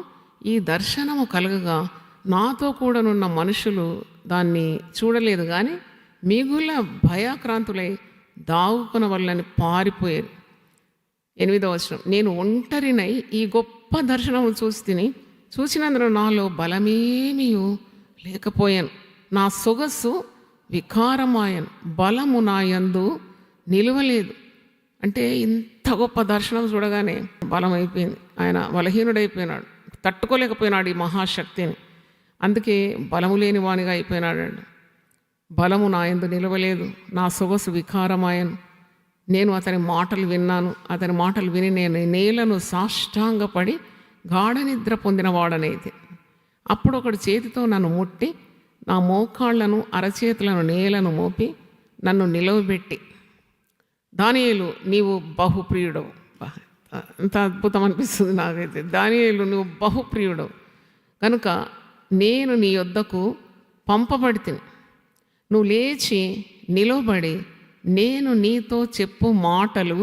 ఈ దర్శనము కలగగా నాతో కూడానున్న మనుషులు దాన్ని చూడలేదు, కానీ మిగుల భయాక్రాంతులై దాగుకున్న వాళ్ళని పారిపోయారు. 8వ వచనం, నేను ఒంటరినై ఈ గొప్ప దర్శనము చూసినందున నాలో బలమేమియు లేకపోయాను, నా సొగసు వికారమాయను, బలము నా యందు నిలువలేదు. అంటే ఇంత గొప్ప దర్శనం చూడగానే బలం అయిపోయింది, ఆయన బలహీనుడైపోయినాడు, తట్టుకోలేకపోయినాడు ఈ మహాశక్తిని. అందుకే బలము లేని వానిగా అయిపోయినాడండి. బలము నా యందు నిలవలేదు, నా సొగసు వికారమాయను, నేను అతని మాటలు విన్నాను, అతని మాటలు విని నేను నేలను సాష్టాంగపడి గాఢ నిద్ర పొందినవాడనైతే. అప్పుడు ఒకడు చేతితో నన్ను ముట్టి నా మోకాళ్లను అరచేతులను నేలను మోపి నన్ను నిలవబెట్టి, దానియేలు నీవు బహుప్రియుడవు. ఎంత అద్భుతం అనిపిస్తుంది నాకైతే. దానియేలు నువ్వు బహుప్రియుడవు కనుక నేను నీ యొద్దకు పంపబడితిని, నువ్వు లేచి నిలవబడి నేను నీతో చెప్పు మాటలు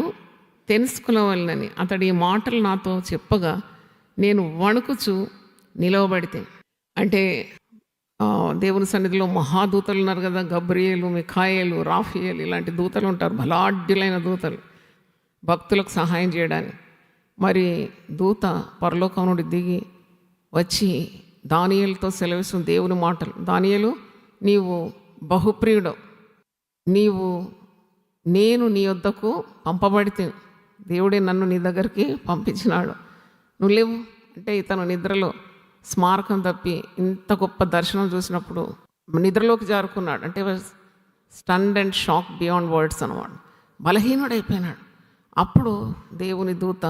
తెలుసుకునవలనని. అతడి ఈ మాటలు నాతో చెప్పగా నేను వణుకుచు నిలవబడితే. అంటే దేవుని సన్నిధిలో మహాదూతలు ఉన్నారు కదా, గబ్రియేలు, మిఖాయేలు, రాఫియేలు, ఇలాంటి దూతలు ఉంటారు, బలాఢ్యులైన దూతలు భక్తులకు సహాయం చేయడానికి. మరి దూత పరలోకం నుండి దిగి వచ్చి దానియేలుతో సెలవిస్తున్న దేవుని మాటలు, దానియేలు నీవు బహుప్రియుడు, నేను నీ వద్దకు పంపబడితే, దేవుడే నన్ను నీ దగ్గరికి పంపించినాడు, నువ్వు లేవు. అంటే ఇతను నిద్రలో స్మారకం తప్పి ఇంత గొప్ప దర్శనం చూసినప్పుడు నిద్రలోకి జారుకున్నాడు. అంటే stunned and shock beyond words అన్నమాట, బలహీనుడైపోయినాడు. అప్పుడు దేవుని దూత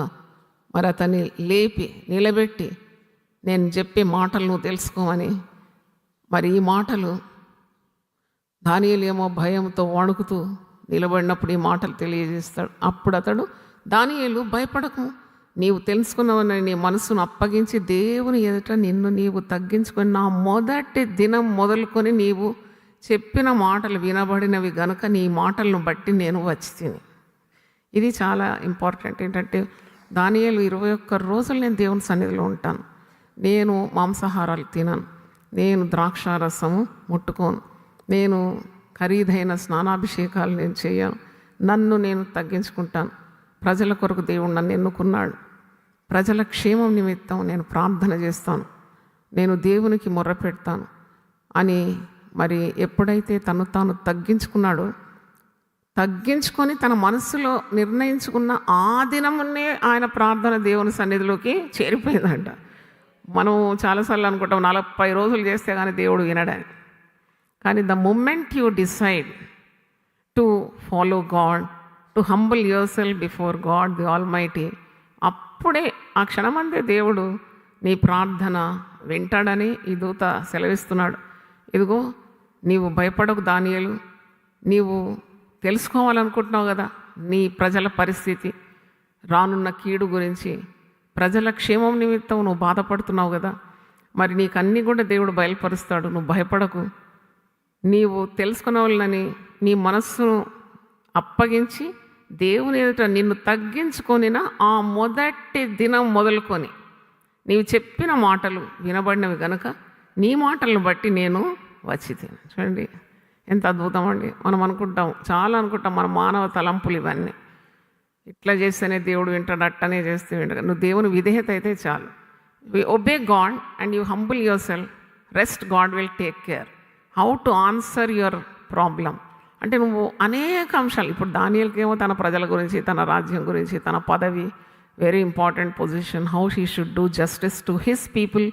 మరి అతన్ని లేపి నిలబెట్టి నేను చెప్పే మాటలు నువ్వు తెలుసుకోమని. మరి ఈ మాటలు దానియేలు ఏమో భయంతో వణుకుతూ నిలబడినప్పుడు ఈ మాటలు తెలియజేస్తాడు. అప్పుడు అతడు, దానియేలు భయపడకు, నీవు తెలుసుకున్నావని నీ మనసును అప్పగించి దేవుని ఎదుట నిన్ను నీవు తగ్గించుకొని నా మొదటి దినం మొదలుకొని నీవు చెప్పిన మాటలు వినబడినవి గనుక నీ మాటలను బట్టి నేను వచ్చి తిని. ఇది చాలా ఇంపార్టెంట్. ఏంటంటే దానియేలు 21 రోజులు నేను దేవుని సన్నిధిలో ఉంటాను, నేను మాంసాహారాలు తినను, నేను ద్రాక్షారసము ముట్టుకోను, నేను ఖరీదైన స్నానాభిషేకాలు నేను చేయను, నన్ను నేను తగ్గించుకుంటాను, ప్రజల కొరకు దేవుడు నన్ను ఎన్నుకున్నాడు, ప్రజల క్షేమం నిమిత్తం నేను ప్రార్థన చేస్తాను, నేను దేవునికి మొర్ర పెడతాను అని. మరి ఎప్పుడైతే తను తాను తగ్గించుకున్నాడో, తగ్గించుకొని తన మనస్సులో నిర్ణయించుకున్న ఆ దినమునే ఆయన ప్రార్థన దేవుని సన్నిధిలోకి చేరిపోయిందంట. మనం చాలాసార్లు అనుకుంటాం 40 రోజులు చేస్తే కానీ దేవుడు వినడని. కానీ the moment you decide to follow God, to humble yourself before God the Almighty, అప్పుడే ఆ క్షణమందే దేవుడు నీ ప్రార్థన వింటాడని ఈ దూత సెలవిస్తున్నాడు. ఇదిగో నీవు భయపడకు దానియేలు, నీవు తెలుసుకోవాలనుకుంటున్నావు కదా నీ ప్రజల పరిస్థితి, రానున్న కీడు గురించి, ప్రజల క్షేమం నిమిత్తం నువ్వు బాధపడుతున్నావు కదా, మరి నీకు అన్నీ కూడా దేవుడు బయలుపరుస్తాడు, నువ్వు భయపడకు. నీవు తెలుసుకునవాలని నీ మనస్సును అప్పగించి దేవుని ఎదుట నిన్ను తగ్గించుకొనిన ఆ మొదటి దినం మొదలుకొని నీవు చెప్పిన మాటలు వినబడినవి గనుక నీ మాటలను బట్టి నేను వచ్చి తిని. చూడండి ఎంత అద్భుతం అండి. మనం అనుకుంటాం, చాలా అనుకుంటాం, మన మానవ తలంపులు ఇవన్నీ, ఇట్లా చేస్తేనే దేవుడు వింటాడు, అట్టనే చేస్తే వింటాడు. నువ్వు దేవుని విధేయత అయితే చాలు. Obey God and you humble your self, rest God will take care how to answer your problem. అంటే నువ్వు అనేక అంశాలు, ఇప్పుడు దానియేలుకి ఏమో తన ప్రజల గురించి, తన రాజ్యం గురించి, తన పదవి, very important position, how he should do justice to his people,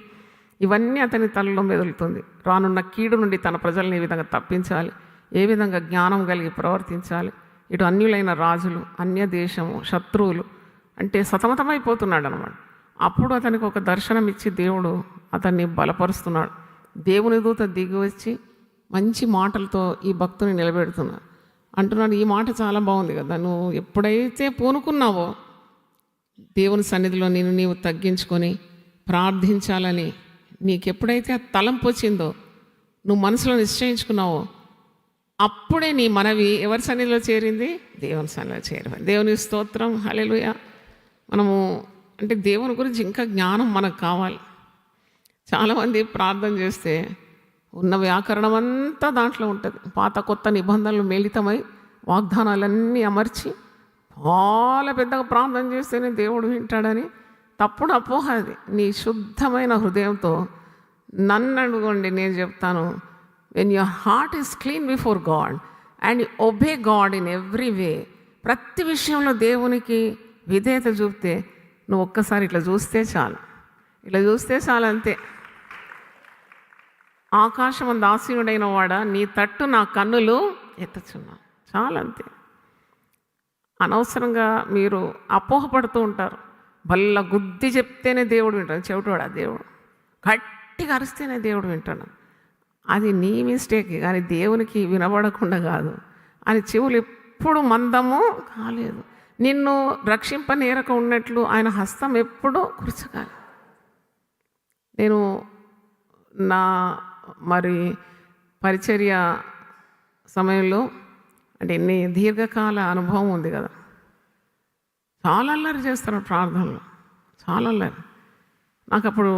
ఇవన్నీ అతని తలలో మెదులుతుంది. రానున్న కీడు నుండి తన ప్రజల్ని ఏ విధంగా తప్పించాలి, ఏ విధంగా జ్ఞానం కలిగి ప్రవర్తించాలి, ఇటు అన్యులైన రాజులు, అన్య దేశము, శత్రువులు అంటే సతమతమైపోతున్నాడు అనమాట. అప్పుడు అతనికి ఒక దర్శనం ఇచ్చి దేవుడు అతన్ని బలపరుస్తున్నాడు. దేవుని దూత దిగి వచ్చి మంచి మాటలతో ఈ భక్తుని నిలబెడుతున్నాడు. అంటున్నాడు, ఈ మాట చాలా బాగుంది కదా, నువ్వు ఎప్పుడైతే పూనుకున్నావో దేవుని సన్నిధిలో నీవు తగ్గించుకొని ప్రార్థించాలని నీకు ఎప్పుడైతే ఆ తలంపు వచ్చిందో, నువ్వు మనసులో నిశ్చయించుకున్నావో, అప్పుడే నీ మనవి ఎవరి సన్నిధిలో చేరింది? దేవుని సన్నిధిలో చేరింది. దేవుని స్తోత్రం, హల్లెలూయా. మనము అంటే దేవుని గురించి ఇంకా జ్ఞానం మనకు కావాలి. చాలామంది ప్రార్థన చేస్తే ఉన్న వ్యాకరణం అంతా దాంట్లో ఉంటుంది. పాత కొత్త నిబంధనలు మిళితమై వాగ్దానాలన్నీ అమర్చి చాలా పెద్దగా ప్రార్థన చేస్తేనే దేవుడు వింటాడని తప్పుడు అపోహ అది. నీ శుద్ధమైన హృదయంతో నన్ను అడుగుకోండి, నేను చెప్తాను. When your heart is clean before God and you obey God in every way, ప్రతి విషయంలో దేవునికి విధేయత చూపితే, నువ్వు ఒక్కసారి ఇట్లా చూస్తే చాలు, ఇట్లా చూస్తే చాలు అంతే. ఆకాశమందు ఆసీనుడైన వాడా, నీ తట్టు నా కన్నులు ఎత్తుచున్నా, చాలు అంతే. అనవసరంగా మీరు అపోహపడుతూ ఉంటారు. బల్ల గుద్ది చెప్తేనే దేవుడు వింటాడు, చెవిటోడా దేవుడు, గట్టిగా అరిస్తేనే దేవుడు వింటాడు. అది నీ మిస్టేక్, కానీ దేవునికి వినబడకుండా కాదు. అని చెవులు ఎప్పుడు మందము కాలేదు. నిన్ను రక్షింపనేరక ఉన్నట్లు ఆయన హస్తం ఎప్పుడూ కురచగాలి. నేను నా పరిచర్య సమయంలో అంటే ఎన్ని దీర్ఘకాల అనుభవం ఉంది కదా, చాలా అల్లరి చేస్తారు ప్రార్థనలో, చాలా అల్లరి. నాకు అప్పుడు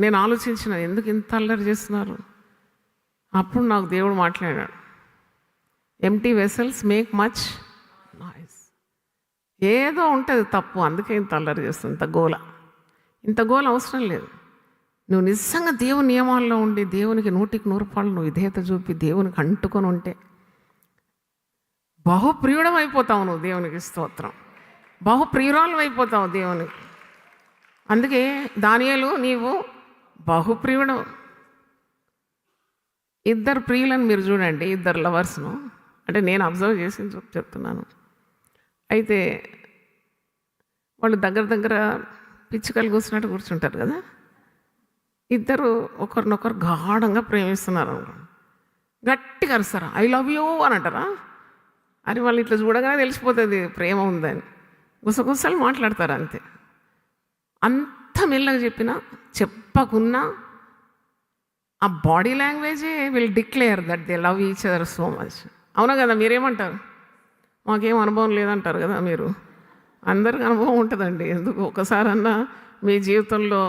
నేను ఆలోచించిన, ఎందుకు ఇంత అల్లరి చేస్తున్నారు? అప్పుడు నాకు దేవుడు మాట్లాడాడు, empty vessels make much noise. ఏదో ఉంటుంది తప్పు, అందుకే ఇంత అల్లరి చేస్తుంది, ఇంత గోల అవసరం లేదు. నువ్వు నిజంగా దేవుని నియమాల్లో ఉండి దేవునికి 100% నువ్వు విధేయత చూపి దేవునికి అంటుకొని ఉంటే బహుప్రియుడం అయిపోతావు నువ్వు. దేవునికి స్తోత్రం. బహుప్రియురాలు అయిపోతావు దేవునికి. అందుకే దానియేలు నీవు బహుప్రియుడు. ఇద్దరు ప్రియులను మీరు చూడండి, ఇద్దరు లవర్స్ను, అంటే నేను అబ్జర్వ్ చేసి చెప్తున్నాను. అయితే వాళ్ళు దగ్గర పిచ్చుకలు కూర్చున్నట్టు కూర్చుంటారు కదా, ఇద్దరు ఒకరినొకరు గాఢంగా ప్రేమిస్తున్నారు అనుకోండి, గట్టిగా అరుస్తారా, ఐ లవ్ యూ అని అంటారా? అని వాళ్ళు ఇట్లా చూడగానే తెలిసిపోతుంది ప్రేమ ఉందని. గుసగుసలు మాట్లాడతారు అంతే. అంత మెల్లగా చెప్పకున్నా ఆ బాడీ లాంగ్వేజే will declare that they love each other so much. అవునా కదా? మీరేమంటారు? మాకేం అనుభవం లేదంటారు కదా మీరు. అందరికి అనుభవం ఉంటుందండి. ఎందుకు ఒకసారన్నా మీ జీవితంలో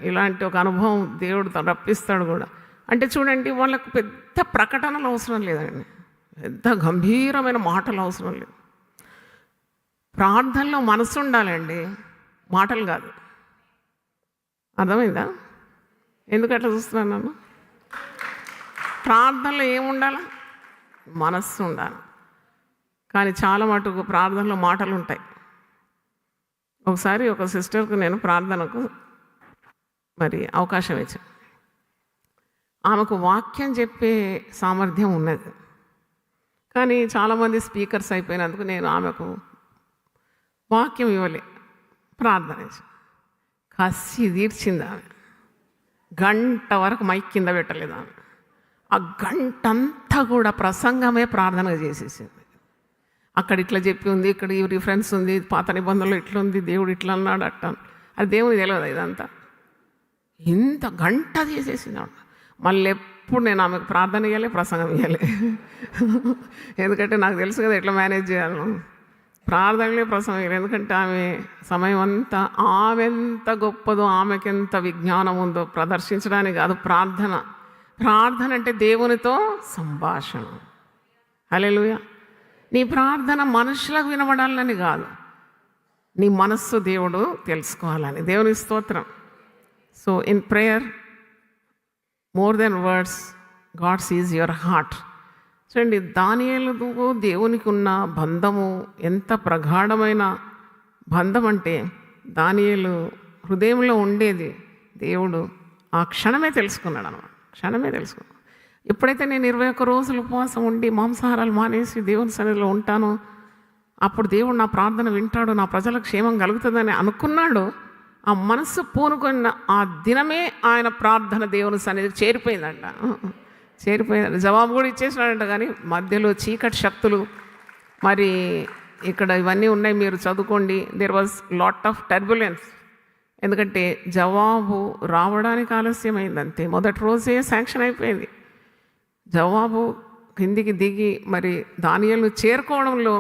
ఇలాంటి ఒక అనుభవం దేవుడు రప్పిస్తాడు కూడా. అంటే చూడండి, వాళ్ళకు పెద్ద ప్రకటనలు అవసరం లేదండి, పెద్ద గంభీరమైన మాటలు అవసరం లేదు. ప్రార్థనలో మనసు ఉండాలండి, మాటలు కాదు. అర్థమైందా? ఎందుకు అట్లా చూస్తున్నాను నన్ను? ప్రార్థనలో ఏముండాలి? మనస్సు ఉండాలి. కానీ చాలా మటుకు ప్రార్థనలో మాటలు ఉంటాయి. ఒకసారి ఒక సిస్టర్కు నేను ప్రార్థనకు అవకాశం ఇచ్చాను. ఆమెకు వాక్యం చెప్పే సామర్థ్యం ఉన్నది, కానీ చాలామంది స్పీకర్స్ అయిపోయినందుకు నేను ఆమెకు వాక్యం ఇవ్వలే. ప్రార్థన ఇచ్చాను. కసి తీర్చింది ఆమె. గంట వరకు మైక్ కింద పెట్టలేదు ఆమె. ఆ గంటంతా కూడా ప్రసంగమే ప్రార్థన చేసేసింది. అక్కడ ఇట్లా చెప్పి ఉంది, ఇక్కడ ఈ రిఫరెన్స్ ఉంది, పాత నిబంధనలు ఇట్లా ఉంది, దేవుడు ఇట్లా అన్నాడు అట్ట. అది దేవునికి తెలియదు ఇదంతా. ఇంత గంట చేసేసింది. మళ్ళీ ఎప్పుడు నేను ఆమెకు ప్రార్థన ఇవ్వాలి, ప్రసంగం ఇవ్వాలి. ఎందుకంటే నాకు తెలుసు కదా ఎట్లా మేనేజ్ చేయాలి. ప్రార్థనలే ప్రసంగం ఇవ్వాలి. ఎందుకంటే ఆమె సమయం అంతా ఆమె ఎంత గొప్పదో, ఆమెకెంత విజ్ఞానం ఉందో ప్రదర్శించడానికి కాదు. ప్రార్థన అంటే దేవునితో సంభాషణ. హల్లెలూయా. నీ ప్రార్థన మనుషులకు వినబడాలని కాదు, నీ మనస్సు దేవుడు తెలుసుకోవాలని. దేవుని స్తోత్రం. So in prayer more than words God seize your heart. చూడండి, దానియేలుకు దేవునికి ఉన్న బంధము ఎంత ప్రగాఢమైన బంధం అంటే, దానియేలు హృదయంలో ఉండేది దేవుడు ఆ క్షణమే తెలుసుకున్నాడు అన్నమాట. క్షణమే తెలుసుకున్నాడు. ఎప్పుడైతే నేను 21 రోజులు ఉపవాసం ఉండి మాంసాహారాలు మానేసి దేవుని సన్నిధిలో ఉంటానో, అప్పుడు దేవుడు నా ప్రార్థన వింటాడు, నా ప్రజల క్షేమం కలుగుతుందని అనుకున్నాడు. ఆ మనస్సు పూనుకున్న ఆ దినమే ఆయన ప్రార్థన దేవుని సన్నిధికి చేరిపోయిందంట. జవాబు కూడా ఇచ్చేసినాడంట. కానీ మధ్యలో చీకటి శక్తులు ఇక్కడ ఇవన్నీ ఉన్నాయి, మీరు చదువుకోండి. There was lot of turbulence. ఎందుకంటే జవాబు రావడానికి ఆలస్యమైంది అంతే. మొదటి రోజే శాంక్షన్ అయిపోయింది. జవాబు కిందికి దిగి దానియేలును చేరుకోవడంలో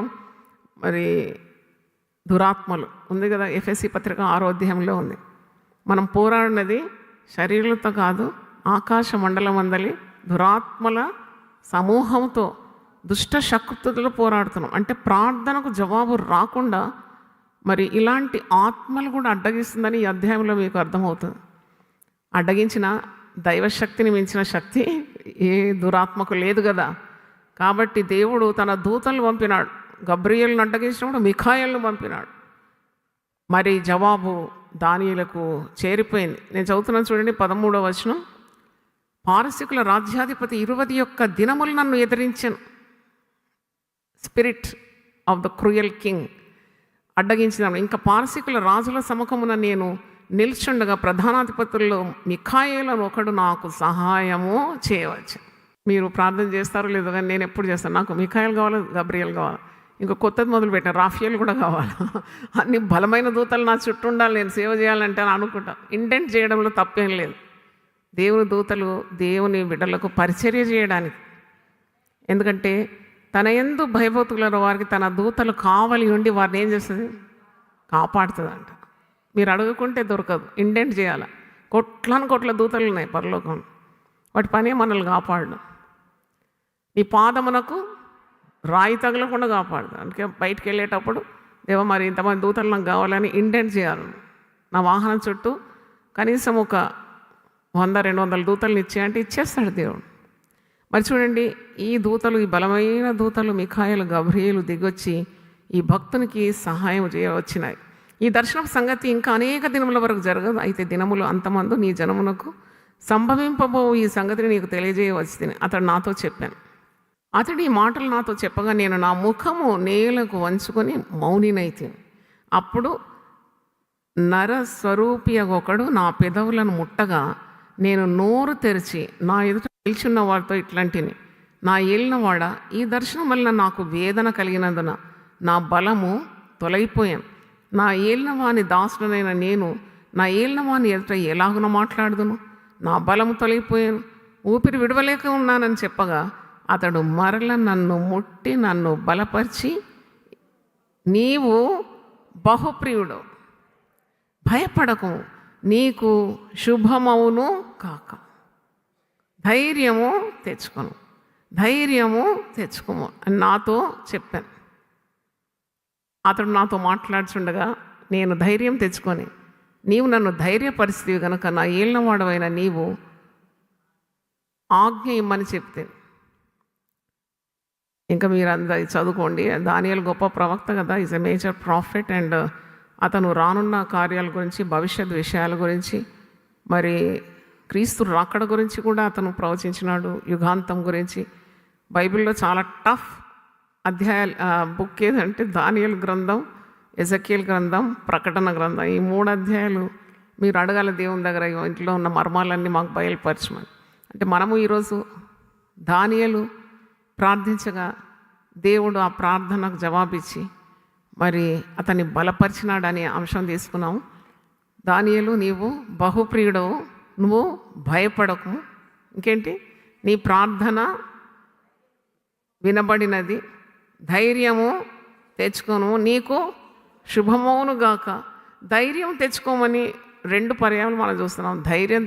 దురాత్మలు ఉంది కదా, ఎఫెసీ పత్రిక 6వ అధ్యాయంలో ఉంది. మనం పోరాడినది శరీరంతో కాదు, ఆకాశ మండలం అందలి దురాత్మల సమూహంతో దుష్ట శక్తులతో పోరాడుతున్నాం. అంటే ప్రార్థనకు జవాబు రాకుండా మరి ఇలాంటి ఆత్మలు కూడా అడ్డగిస్తుందని ఈ అధ్యాయంలో మీకు అర్థమవుతుంది. అడ్డగించిన దైవశక్తిని మించిన శక్తి ఏ దురాత్మకు లేదు కదా. కాబట్టి దేవుడు తన దూతలను పంపినాడు. గబ్రియేలును అడ్డగించినప్పుడు మిఖాయేలును పంపినాడు. మరి జవాబు దానియేలుకు చేరిపోయింది. నేను చదువుతున్నాను చూడండి, 13వ వచనం. పారసీకుల రాజ్యాధిపతి 21 దినములు నన్ను ఎదిరించాను. Spirit of the cruel king అడ్డగించినాను. ఇంకా పారసీకుల రాజుల సముఖమున నేను నిల్చుండగా ప్రధానాధిపతుల్లో మిఖాయేలను ఒకడు నాకు సహాయము చేయవచ్చు. మీరు ప్రార్థన చేస్తారో లేదో కానీ నేను ఎప్పుడు చేస్తాను. నాకు మిఖాయేలు కావాలి, గబ్రియేలు కావాలి, ఇంకా కొత్తది మొదలు పెట్టాను, రాఫియేలు కూడా కావాలి. అన్ని బలమైన దూతలు నా చుట్టూ ఉండాలి, నేను సేవ చేయాలంటే అని అనుకుంటాను. ఇంటెంట్ చేయడంలో తప్పేం లేదు. దేవుని దూతలు దేవుని బిడ్డలకు పరిచర్య చేయడానికి. ఎందుకంటే తన యందు భయభక్తుల వారికి తన దూతలు కావలి ఉండి వారిని ఏం చేస్తుంది? కాపాడుతుంది అంట. మీరు అడగకుంటే దొరకదు, ఇంటెంట్ చేయాలి. కోట్ల దూతలు ఉన్నాయి పరలోకం. వాటి పనే మనల్ని కాపాడడం. నీ పాదమునకు రాయి తగలకుండా కాపాడదు. అందుకే బయటికి వెళ్ళేటప్పుడు దేవా మరి ఇంతమంది దూతలు నాకు కావాలని ఇంటెంట్ చేయాలి. నా వాహనం చుట్టూ కనీసం ఒక 100-200 దూతలను ఇచ్చేయంటే ఇచ్చేస్తాడు దేవుడు. మరి చూడండి, ఈ దూతలు, ఈ బలమైన దూతలు మిఖాయేలు, గబ్రియేలు దిగొచ్చి ఈ భక్తునికి సహాయం చేయవచ్చినాయి. ఈ దర్శనం సంగతి ఇంకా అనేక దినముల వరకు జరగదు. అయితే దినములు అంతమందు నీ జనమునకు సంభవింపబో ఈ సంగతిని నీకు తెలియజేయవచ్చి అతడు నాతో చెప్పాను. అతడు ఈ మాటలు నాతో చెప్పగా నేను నా ముఖము నేలకు వంచుకొని మౌనినైతే. అప్పుడు నరస్వరూపి ఒకడు నా పెదవులను ముట్టగా నేను నోరు తెరిచి నా ఎదుట నిల్చున్న వారితో ఇట్లాంటిని, నా ఏలినవాడ, ఈ దర్శనం వలన నాకు వేదన కలిగినందున నా బలము తొలగిపోయాను. నా ఏలినవాని దాసుడనైన నేను నా ఏలినవాని ఎదుట ఎలాగున మాట్లాడుదును? నా బలము తొలగిపోయాను, ఊపిరి విడవలేక ఉన్నానని చెప్పగా అతడు మరల నన్ను ముట్టి నన్ను బలపరిచి, నీవు బహుప్రియుడు, భయపడకు, నీకు శుభమవును కాక, ధైర్యము తెచ్చుకోము అని నాతో చెప్పాను. అతడు నాతో మాట్లాడుచుండగా నేను ధైర్యం తెచ్చుకొని, నీవు నన్ను ధైర్యపరిస్థితివి కనుక నా ఏలినవాడవైన నీవు ఆజ్ఞ ఇమ్మని చెప్తే. ఇంకా మీరు అందరు చదువుకోండి. దానియేలు గొప్ప ప్రవక్త కదా, is a major profit. And అతను రానున్న కార్యాల గురించి, భవిష్యత్ విషయాల గురించి, మరి క్రీస్తు రాకడ గురించి కూడా అతను ప్రవచించినాడు, యుగాంతం గురించి. బైబిల్లో చాలా టఫ్ అధ్యాయాలు బుక్ ఏదంటే దానియేలు గ్రంథం, ఎజెకియేలు గ్రంథం, ప్రకటన గ్రంథం. ఈ 3 అధ్యాయాలు మీరు అడగాల దేవుని దగ్గర, ఇంట్లో ఉన్న మర్మాలన్నీ మాకు బయలుపరచమని. అంటే మనము ఈరోజు దానియేలు ప్రార్థించగా దేవుడు ఆ ప్రార్థనకు జవాబిచ్చి మరి అతన్ని బలపరిచినాడనే అంశం తీసుకున్నాము. దానియేలు, నీవు బహుప్రియుడవు, నువ్వు భయపడకు. ఇంకేంటి? నీ ప్రార్థన వినబడినది, ధైర్యము తెచ్చుకోను, నీకు శుభమవును గాక. ధైర్యం తెచ్చుకోమని 2 పర్యాయాలు మనం చూస్తున్నాం. ధైర్యం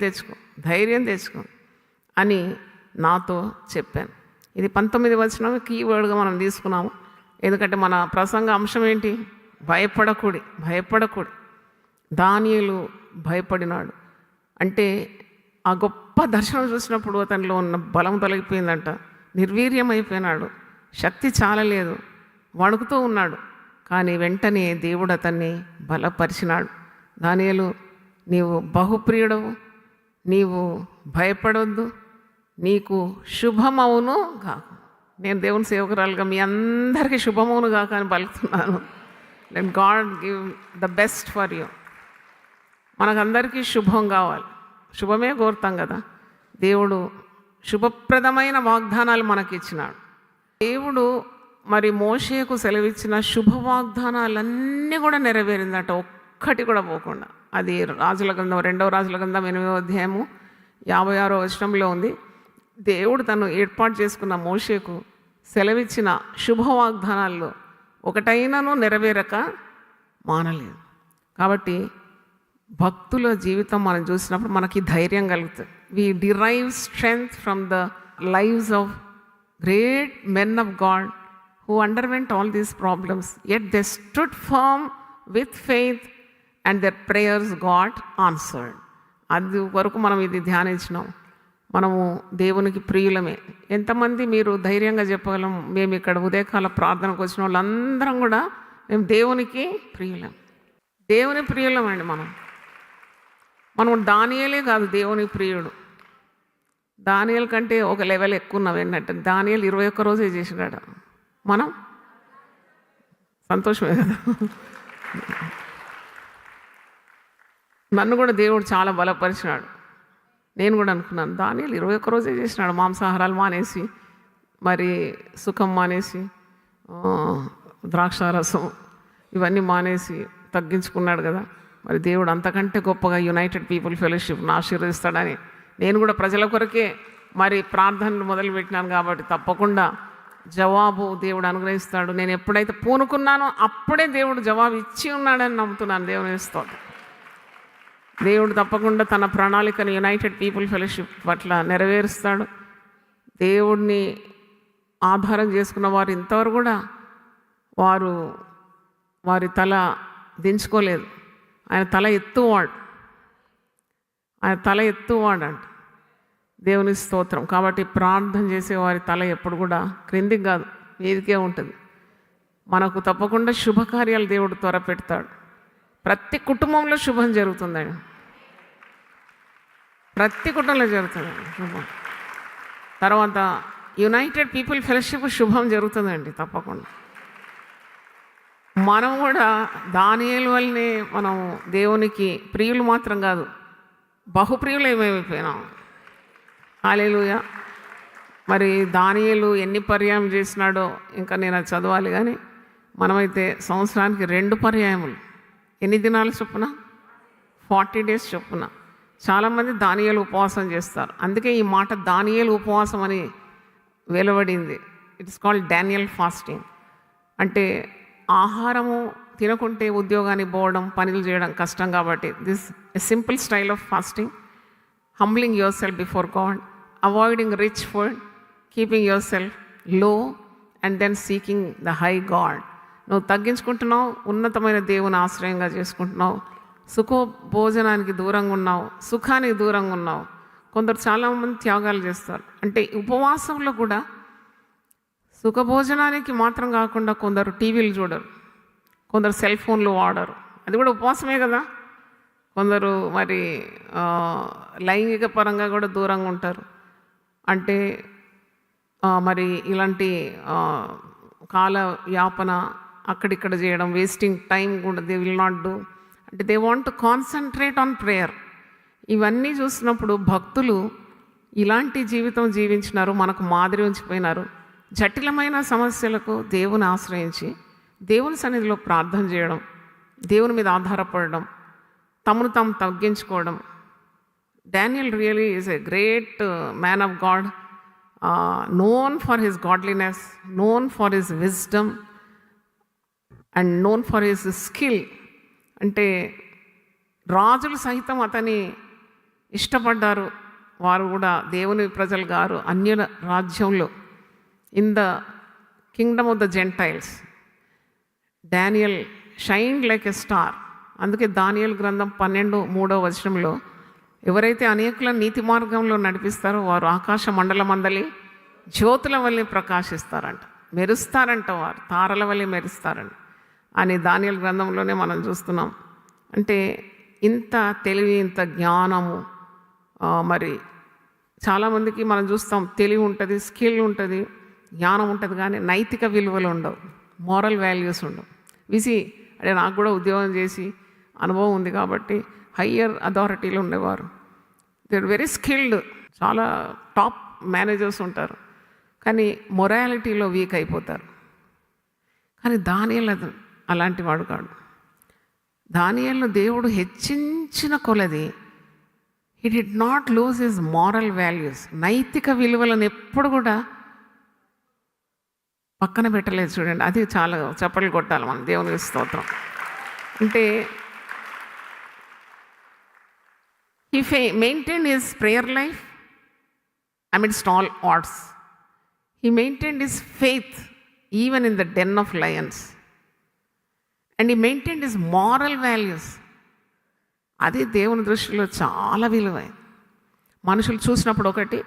తెచ్చుకో అని నాతో చెప్పాను. ఇది 19 వచనం కీవర్డ్గా మనం తీసుకున్నాము. ఎందుకంటే మన ప్రసంగ అంశం ఏంటి? భయపడకుడి. దానియేలు భయపడినాడు. అంటే ఆ గొప్ప దర్శనం చూసినప్పుడు అతనిలో ఉన్న బలం తొలగిపోయిందంట, నిర్వీర్యం అయిపోయినాడు, శక్తి చాలలేదు, వణుకుతూ ఉన్నాడు. కానీ వెంటనే దేవుడు అతన్ని బలపరిచినాడు. దానియేలు, నీవు బహుప్రియుడవు, నీవు భయపడవద్దు, నీకు శుభమవును గాక. నేను దేవుని సేవకురాలుగా మీ అందరికీ శుభమవును గాక అని పలుకుతున్నాను. Let God give the best for you. మనకందరికీ శుభం కావాలి, శుభమే కోరుతాం కదా. దేవుడు శుభప్రదమైన వాగ్దానాలు మనకి ఇచ్చినాడు. దేవుడు మరి మోషేకు సెలవిచ్చిన శుభ వాగ్దానాలన్నీ కూడా నెరవేరిందట, ఒక్కటి కూడా పోకుండా. అది రాజుల గ్రంథం, 2వ రాజుల గ్రంథం 8వ అధ్యాయము 56వ వచనంలో ఉంది. దేవుడు తను ఏర్పాటు చేసుకున్న మోషేకు సెలవిచ్చిన శుభ వాగ్దానాల్లో ఒకటైనను నెరవేరక మానలేదు. కాబట్టి భక్తుల జీవితం మనం చూసినప్పుడు మనకి ధైర్యం కలుగుతుంది. We derive strength from the lives of great men of God who underwent all these problems, yet they stood firm with faith and their prayers got answered. అది వరకు మనం ఇది ధ్యానించినాం. మనము దేవునికి ప్రియులమే. ఎంతమంది మీరు ధైర్యంగా చెప్పగలం, మేము ఇక్కడ ఉదయకాల ప్రార్థనకు వచ్చిన వాళ్ళందరం కూడా మేము దేవునికి ప్రియులం. దేవుని ప్రియులం అండి మనం దానియేలే కాదు దేవుని ప్రియుడు. దానియేలు కంటే ఒక లెవెల్ ఎక్కువ ఉన్నాం ఏంటంటే దానియేలు 21 రోజే చేసినాడు. మనం సంతోషమే కదా. నన్ను కూడా దేవుడు చాలా బలపరిచినాడు. నేను కూడా అనుకున్నాను దానియేలు 21 రోజే చేసినాడు. మాంసాహారాలు మానేసి, మరి సుఖం మానేసి, ద్రాక్షారసం ఇవన్నీ మానేసి తగ్గించుకున్నాడు కదా. మరి దేవుడు అంతకంటే గొప్పగా యునైటెడ్ పీపుల్ ఫెలోషిప్ను ఆశీర్వదిస్తాడని నేను కూడా ప్రజల కొరకే మరి ప్రార్థనలు మొదలుపెట్టినాను. కాబట్టి తప్పకుండా జవాబు దేవుడు అనుగ్రహిస్తాడు. నేను ఎప్పుడైతే పూనుకున్నానో అప్పుడే దేవుడు జవాబు ఇచ్చి ఉన్నాడని నమ్ముతున్నాను. దేవుని స్తోత్రం. దేవుడు తప్పకుండా తన ప్రణాళికను యునైటెడ్ పీపుల్ ఫెలోషిప్ పట్ల నెరవేరుస్తాడు. దేవుడిని ఆధారం చేసుకున్న వారు ఇంతవరకు కూడా వారి తల దించుకోలేదు. ఆయన తల ఎత్తువాడు అంట. దేవుని స్తోత్రం. కాబట్టి ప్రార్థన చేసే వారి తల ఎప్పుడు కూడా క్రిందికి కాదు, మీదికే ఉంటుంది. మనకు తప్పకుండా శుభకార్యాలు దేవుడు త్వరపెడతాడు. ప్రతి కుటుంబంలో శుభం జరుగుతుందండి. ప్రతి కుటుంబంలో జరుగుతుందండి శుభం. తర్వాత యునైటెడ్ పీపుల్ ఫెలోషిప్ శుభం జరుగుతుందండి తప్పకుండా. మనం కూడా దానియేలు వల్లనే మనం దేవునికి ప్రియులు మాత్రం కాదు, బహుప్రియులు ఏమైపోయినాం. హల్లెలూయా. మరి దానియేలు ఎన్ని పర్యాయం చేసినాడో ఇంకా నేను అది చదవాలి. కానీ మనమైతే సంవత్సరానికి 2 పర్యాయములు, ఎన్ని దినాలు చొప్పున, 40 డేస్ చొప్పున. చాలామంది దానియేలు ఉపవాసం చేస్తారు. అందుకే ఈ మాట దానియేలు ఉపవాసం అని వెలువడింది. It's called Daniel fasting. అంటే ఆహారము తినకుంటే ఉద్యోగానికి పోవడం, పనులు చేయడం కష్టం. కాబట్టి this a simple style of fasting, humbling yourself before God, avoiding rich food, keeping yourself low and then seeking the high God. నువ్వు తగ్గించుకుంటున్నావు, ఉన్నతమైన దేవుని ఆశ్రయంగా చేసుకుంటున్నావు, భోజనానికి దూరంగా ఉన్నావు, సుఖానికి దూరంగా ఉన్నావు. కొందరు చాలామంది త్యాగాలు చేస్తారు. అంటే ఉపవాసంలో కూడా సుఖభోజనానికి మాత్రం కాకుండా కొందరు టీవీలు చూడరు, కొందరు సెల్ ఫోన్లు వాడరు, అది కూడా ఉపవాసమే కదా. కొందరు మరి లైంగిక పరంగా కూడా దూరంగా ఉంటారు. అంటే మరి ఇలాంటి కాల యాపన అక్కడిక్కడ చేయడం, వేస్టింగ్ టైం కూడా దే విల్ నాట్ డూ. అంటే they want to concentrate on prayer. ఇవన్నీ చూసినప్పుడు భక్తులు ఇలాంటి జీవితం జీవించినారు, మనకు మాదిరి ఉంచిపోయినారు. జటిలమైన సమస్యలకు దేవుని ఆశ్రయించి దేవుని సన్నిధిలో ప్రార్థన చేయడం, దేవుని మీద ఆధారపడడం, తమను తాము తగ్గించుకోవడం. Daniel really is a great man of God, known for his godliness, known for his wisdom and known for his skill. అంటే రాజులు సహితం అతని ఇష్టపడ్డారు. వారు కూడా దేవుని ప్రజలు గారు అన్య రాజ్యంలో in the Kingdom of the Gentiles Daniel shine like a star. అందుకే దానియేలు గ్రంథం 12:3 ఎవరైతే అనేకులను నీతి మార్గంలో నడిపిస్తారో వారు ఆకాశ మండల మందలి జ్యోతుల వల్లే ప్రకాశిస్తారంట, మెరుస్తారంట, వారు తారల వల్లే మెరుస్తారంట అని దానియేలు గ్రంథంలోనే మనం చూస్తున్నాం. అంటే ఇంత తెలివి, ఇంత జ్ఞానము. మరి చాలామందికి మనం చూస్తాం తెలివి ఉంటుంది, స్కిల్ ఉంటుంది, జ్ఞానం ఉంటుంది, కానీ నైతిక విలువలు ఉండవు, మోరల్ వాల్యూస్ ఉండవు. అంటే నాకు కూడా ఉద్యోగం చేసి అనుభవం ఉంది కాబట్టి హయ్యర్ అథారిటీలో ఉండేవారు. దే ఆర్ వెరీ స్కిల్డ్, చాలా టాప్ మేనేజర్స్ ఉంటారు, కానీ మొరాలిటీలో వీక్ అయిపోతారు. కానీ దానియేలు అలాంటి వాడు కాడు. దానియేలును దేవుడు హెచ్చించిన కొలది he did not lose his moral values. నైతిక విలువలను ఎప్పుడు కూడా పక్కన పెట్టలేదు. చూడండి, అది చాలా చప్పట్లు కొట్టాలి మనం దేవునికి స్తోత్రం. అంటే he maintained his prayer life amidst all odds. He maintained his faith even in the den of lions. And he maintained his moral values. అది దేవుని దృష్టిలో చాలా విలువైన. మనుషులు చూసినప్పుడు ఒకటి,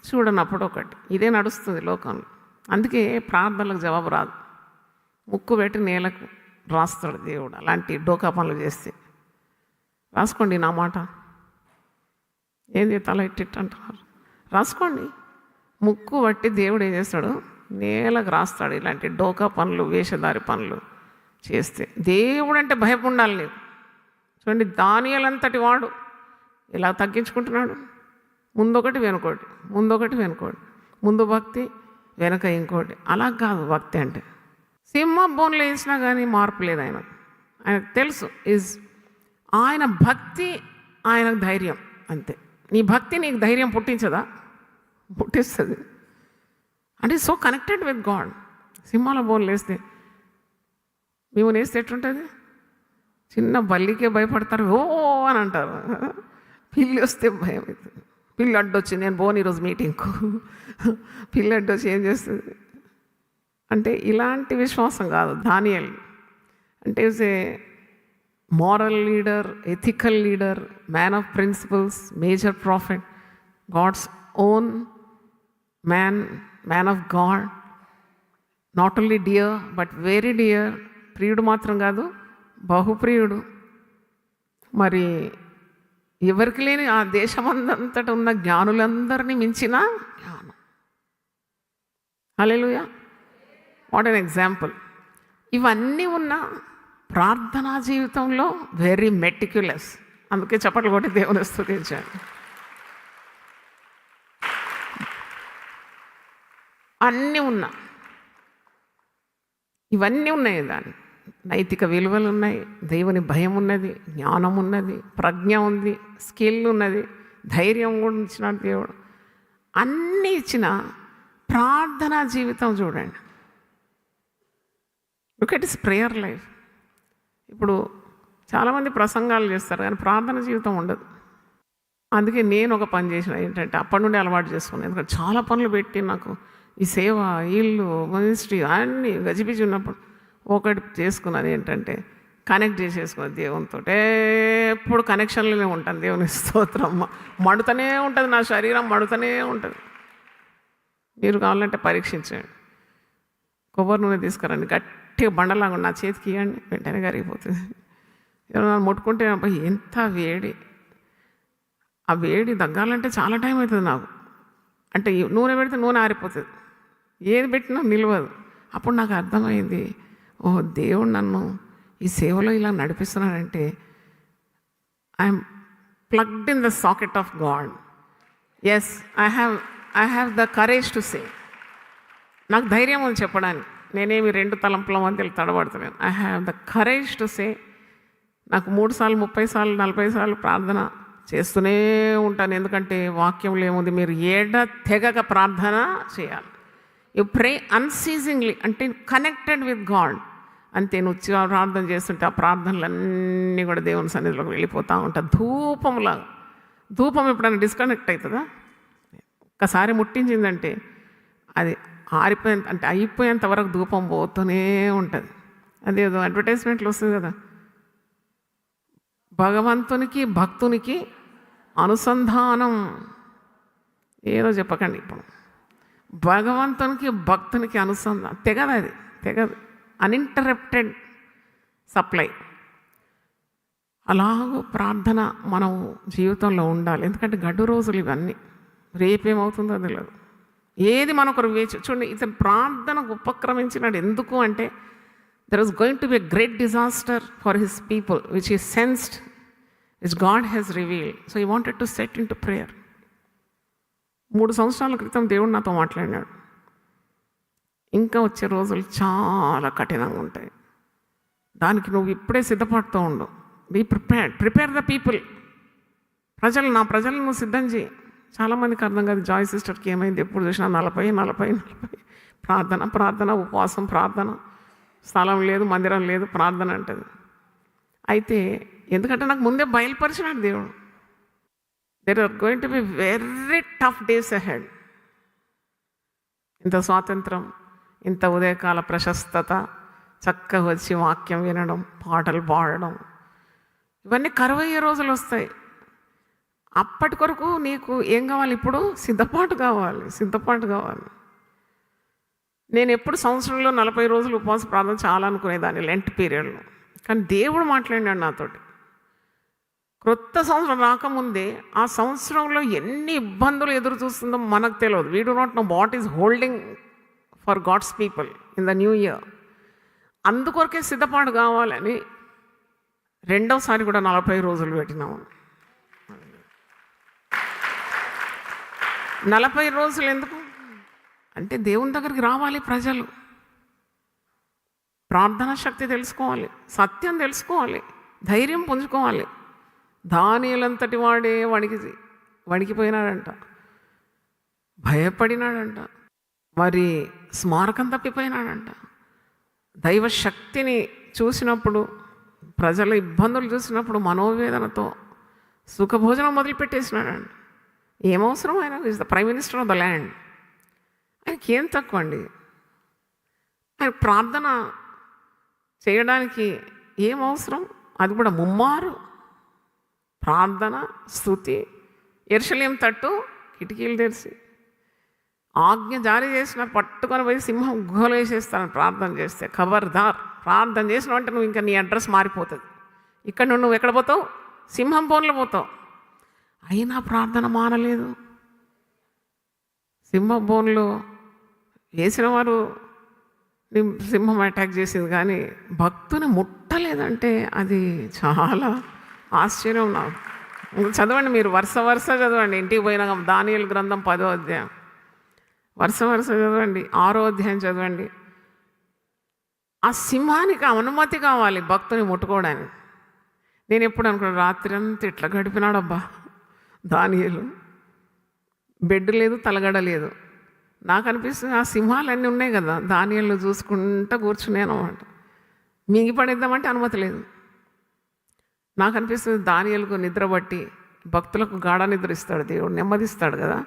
చూడనప్పుడు ఒకటి, ఇదే నడుస్తుంది లోకంలో. అందుకే ప్రార్థనలకు జవాబు రాదు. ముక్కు పెట్టి నేలకు రాస్తాడు దేవుడు అలాంటి డోకా పనులు చేస్తే. రాసుకోండి నా మాట. ఏంది తల ఇట్టిట్ అంటున్నారు? రాసుకోండి. ముక్కు బట్టి దేవుడు ఏం చేస్తాడు? నేలకు రాస్తాడు ఇలాంటి డోకా పనులు, వేషధారి పనులు చేస్తే. దేవుడు అంటే భయం ఉండాలి నీకు. చూడండి, దానియేలంతటి వాడు ఇలా తగ్గించుకుంటున్నాడు. ముందొకటి వెనుకోటి, ముందొకటి వెనుకోటి, ముందు భక్తి వెనక ఇంకోటి. అలా కాదు భక్తి అంటే. సింహం బోన్లు వేసినా కానీ మార్పు లేదు ఆయనకు తెలుసు. ఆయన భక్తి ఆయనకు ధైర్యం అంతే. నీ భక్తి నీకు ధైర్యం పుట్టించదా? పుట్టిస్తుంది. అంటే సో కనెక్టెడ్ విత్ గాడ్. సింహాల బోన్లు వేస్తే మేము వేస్తే ఎట్లుంటుంది? చిన్న బల్లికే భయపడతారు, ఓ అని అంటారు. పిల్లి వస్తే భయం అవుతుంది. పిల్లి అడ్డొచ్చింది, నేను పోను ఈరోజు మీటింగ్కు. పిల్లి అడ్డొచ్చి ఏం చేస్తుంది అంటే ఇలాంటి విశ్వాసం కాదు. దానియేలు అంటే is a moral leader, ethical leader, man of principles, major prophet, God's own man of God, not only dear but very dear. ప్రియుడు మాత్రం కాదు, బహుప్రియుడు. మరి ఎవరికి లేని ఆ దేశమంతట ఉన్న జ్ఞానులందరినీ మించిన జ్ఞానం. హల్లెలూయా, వాట్ ఎన్ ఎగ్జాంపుల్. ఇవన్నీ ఉన్న ప్రార్థనా జీవితంలో వెరీ మెటిక్యులస్. అందుకే చప్పట్లు కొట్టి దేవుని స్తుతించాను. అన్నీ ఉన్నా, ఇవన్నీ ఉన్నాయి. దాన్ని నైతిక విలువలు ఉన్నాయి, దేవుని భయం ఉన్నది, జ్ఞానం ఉన్నది, ప్రజ్ఞ ఉంది, స్కిల్ ఉన్నది, ధైర్యం కూడా ఇచ్చినాడు దేవుడు. అన్నీ ఇచ్చిన ప్రార్థనా జీవితం చూడండి. Look at his prayer life. ఇప్పుడు చాలామంది ప్రసంగాలు చేస్తారు కానీ ప్రార్థన జీవితం ఉండదు. అందుకే నేను ఒక పని చేసిన ఏంటంటే అప్పటి నుండి అలవాటు చేసుకున్నాను. ఎందుకంటే చాలా పనులు పెట్టి నాకు ఈ సేవ, ఇల్లు, మినిస్ట్రీ అన్నీ గజిబిజి ఉన్నప్పుడు ఒకటి చేసుకున్నది ఏంటంటే కనెక్ట్ చేసేసుకున్నది దేవునితో. ఎప్పుడు కనెక్షన్లోనే ఉంటాను. దేవుని స్తోత్రం. మడుతూనే ఉంటుంది, నా శరీరం మడుతూనే ఉంటుంది. మీరు కావాలంటే పరీక్షించండి. కొబ్బరి నూనె తీసుకురండి, గట్టిగా బండలాగా నా చేతికి ఇవ్వండి, వెంటనే కరిగిపోతుంది. ఎవరైనా ముట్టుకుంటే ఎంత వేడి. ఆ వేడి తగ్గాలంటే చాలా టైం అవుతుంది నాకు. అంటే నూనె పెడితే నూనె ఆరిపోతుంది, ఏది పెట్టినా నిలవదు. అప్పుడు నాకు అర్థమైంది, ఓ దేవుడు నన్ను ఈ సేవలో ఇలా నడిపిస్తున్నాడంటే I'm plugged in the socket of God. Yes, I have the courage to say. నాకు ధైర్యం ఉంది చెప్పడానికి. నేనేమి 2 తలంపుల మధ్యలో తడబడతలేను. I have the courage to say. నాకు 3 సార్లు, 30 సార్లు, 40 సార్లు ప్రార్థన చేస్తూనే ఉంటాను. ఎందుకంటే వాక్యంలో ఏముంది? మీరు తెగక ప్రార్థన చేయాలి. యు ప్రే అన్సీజింగ్లీ, అంటే కనెక్టెడ్ విత్ గాడ్. అంతే. నువ్వు ప్రార్థన చేస్తుంటే ఆ ప్రార్థనలన్నీ కూడా దేవుని సన్నిధిలోకి వెళ్ళిపోతూ ఉంటాయి. ధూపంలాగా. ధూపం ఎప్పుడైనా డిస్కనెక్ట్ అవుతుందా? ఒక్కసారి ముట్టించిందంటే అది ఆరిపోయేంత, అంటే అయిపోయేంత వరకు ధూపం పోతూనే ఉంటుంది. అదేదో అడ్వర్టైజ్మెంట్లు వస్తుంది కదా, భగవంతునికి భక్తునికి అనుసంధానం. ఏదో చెప్పకండి ఇప్పుడు. భగవంతునికి భక్తునికి అనుసంధానం తెగదు. అది తెగదు. Uninterrupted supply. అలాగూ ప్రార్థన మనం జీవితంలో ఉండాలి. ఎందుకంటే గడ్డు రోజులు ఇవన్నీ. రేపేమవుతుందో తెలియదు. ఏది మనొకరు వేచి చూడండి. ఇతను ప్రార్థనకు ఉపక్రమించినాడు. ఎందుకు అంటే there is going to be a great disaster for his people, which he sensed, which God has revealed. So he wanted to set into prayer. 3 సంవత్సరాల క్రితం దేవుడు నాతో మాట్లాడినాడు. ఇంకా వచ్చే రోజులు చాలా కఠినంగా ఉంటాయి. దానికి నువ్వు ఇప్పుడే సిద్ధపడుతూ ఉండు. Be prepared. Prepare the people. నా ప్రజలను నువ్వు సిద్ధం చేయి. చాలామందికి అర్థం కాదు. జాయ్ సిస్టర్కి ఏమైంది? ఎప్పుడు చూసినా 40 ప్రార్థన, ఉపవాసం, ప్రార్థన, స్థలం లేదు, మందిరం లేదు, ప్రార్థన అంటుంది. అయితే ఎందుకంటే నాకు ముందే బయలుపరిచినాడు దేవుడు. There are going to be very tough days ahead. ఇంత స్వాతంత్రం, ఇంత ఉదయకాల ప్రశస్తత, చక్కగా వచ్చి వాక్యం వినడం, పాటలు పాడడం, ఇవన్నీ కరువయ్యే రోజులు వస్తాయి. అప్పటి కొరకు నీకు ఏం కావాలి? ఇప్పుడు సిద్ధపాటు కావాలి. నేను ఎప్పుడు సంవత్సరంలో 40 రోజులు ఉపవాస ప్రార్థన చాలా అనుకునేదాన్ని లెంట్ పీరియడ్లో. కానీ దేవుడు మాట్లాడినాడు నాతోటి. క్రొత్త సంవత్సరం రాకముందే ఆ సంవత్సరంలో ఎన్ని ఇబ్బందులు ఎదురు చూస్తుందో మనకు తెలియదు. We do not know what is holding for God's people in the new year. అందుకొరకే సిద్ధపాటు కావాలని రెండవసారి కూడా 40 రోజులు పెట్టినాము. 40 రోజులు ఎందుకు అంటే దేవుని దగ్గరికి రావాలి ప్రజలు, ప్రార్థనా శక్తి తెలుసుకోవాలి, సత్యం తెలుసుకోవాలి, ధైర్యం పుంజుకోవాలి. దానియేలంతటి వాడే వణికిపోయినాడంట, భయపడినాడంట, మరి స్మారకం తప్పిపోయినాడంట. దైవ శక్తిని చూసినప్పుడు, ప్రజల ఇబ్బందులు చూసినప్పుడు మనోవేదనతో సుఖభోజనం మొదలుపెట్టేసినాడంట. ఏమవసరం? ఆయన is the prime minister of the land. ఆయనకి ఏం తక్కువ అండి? ఆయన ప్రార్థన చేయడానికి ఏం అవసరం? అది కూడా ముమ్మారు ప్రార్థన, స్తుతి. యెరూషలేము తట్టు కిటికీలు తెరిచి ఆజ్ఞ జారీ చేసిన పట్టుకొని పోయి సింహం గుహలో వేసేస్తాను ప్రార్థన చేస్తే. ఖబర్దార్, ప్రార్థన చేసిన అంటే నువ్వు ఇంకా నీ అడ్రస్ మారిపోతుంది. ఇక్కడ నువ్వు ఎక్కడ పోతావు? సింహం బోన్లో పోతావు. అయినా ప్రార్థన మానలేదు. సింహం బోన్లో వేసిన వారు సింహం అటాక్ చేసింది, కానీ భక్తుని ముట్టలేదంటే అది చాలా ఆశ్చర్యం. నాకు చదవండి, మీరు వరుస చదవండి. ఇంటికి పోయినాక దానియేలు గ్రంథం 10వ అధ్యాయం వరుస చదవండి, 6వ అధ్యాయం చదవండి. ఆ సింహానికి అనుమతి కావాలి భక్తుని ముట్టుకోవడానికి. నేను ఎప్పుడు అనుకున్నాను, రాత్రి అంతా ఇట్లా గడిపినాడబ్బా దానియేలు. బెడ్ లేదు, తలగడ లేదు. నాకు అనిపిస్తుంది ఆ సింహాలన్నీ ఉన్నాయి కదా, దానియేలు చూసుకుంటూ కూర్చున్నాను అన్నమాట. మింగిపడేద్దామంటే అనుమతి లేదు. నాకు అనిపిస్తుంది దానియేలుకు నిద్ర బట్టి భక్తులకు గాఢ నిద్ర ఇస్తాడు దేవుడు, నెమ్మదిస్తాడు కదా.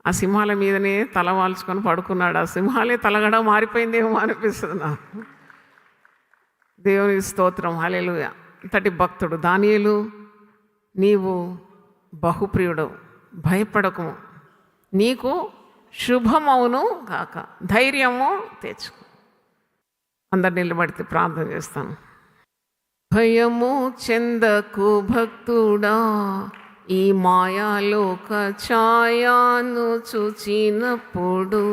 ఆ సింహాల మీదనే తల వాల్చుకొని పడుకున్నాడు. ఆ సింహాలే తలగడ మారిపోయిందేమో అనిపిస్తుంది నాకు. దేవుని స్తోత్రం, హల్లెలూయా. అంతటి భక్తుడు దానియేలు, నీవు బహుప్రియుడు, భయపడకము, నీకు శుభమవును కాక, ధైర్యము తెచ్చుకో. అందరు నిలబడితే ప్రార్థన చేస్తాను. భయము చెందకు భక్తుడా, ఈ మాయాలోక ఛాయాను చూచినప్పుడు.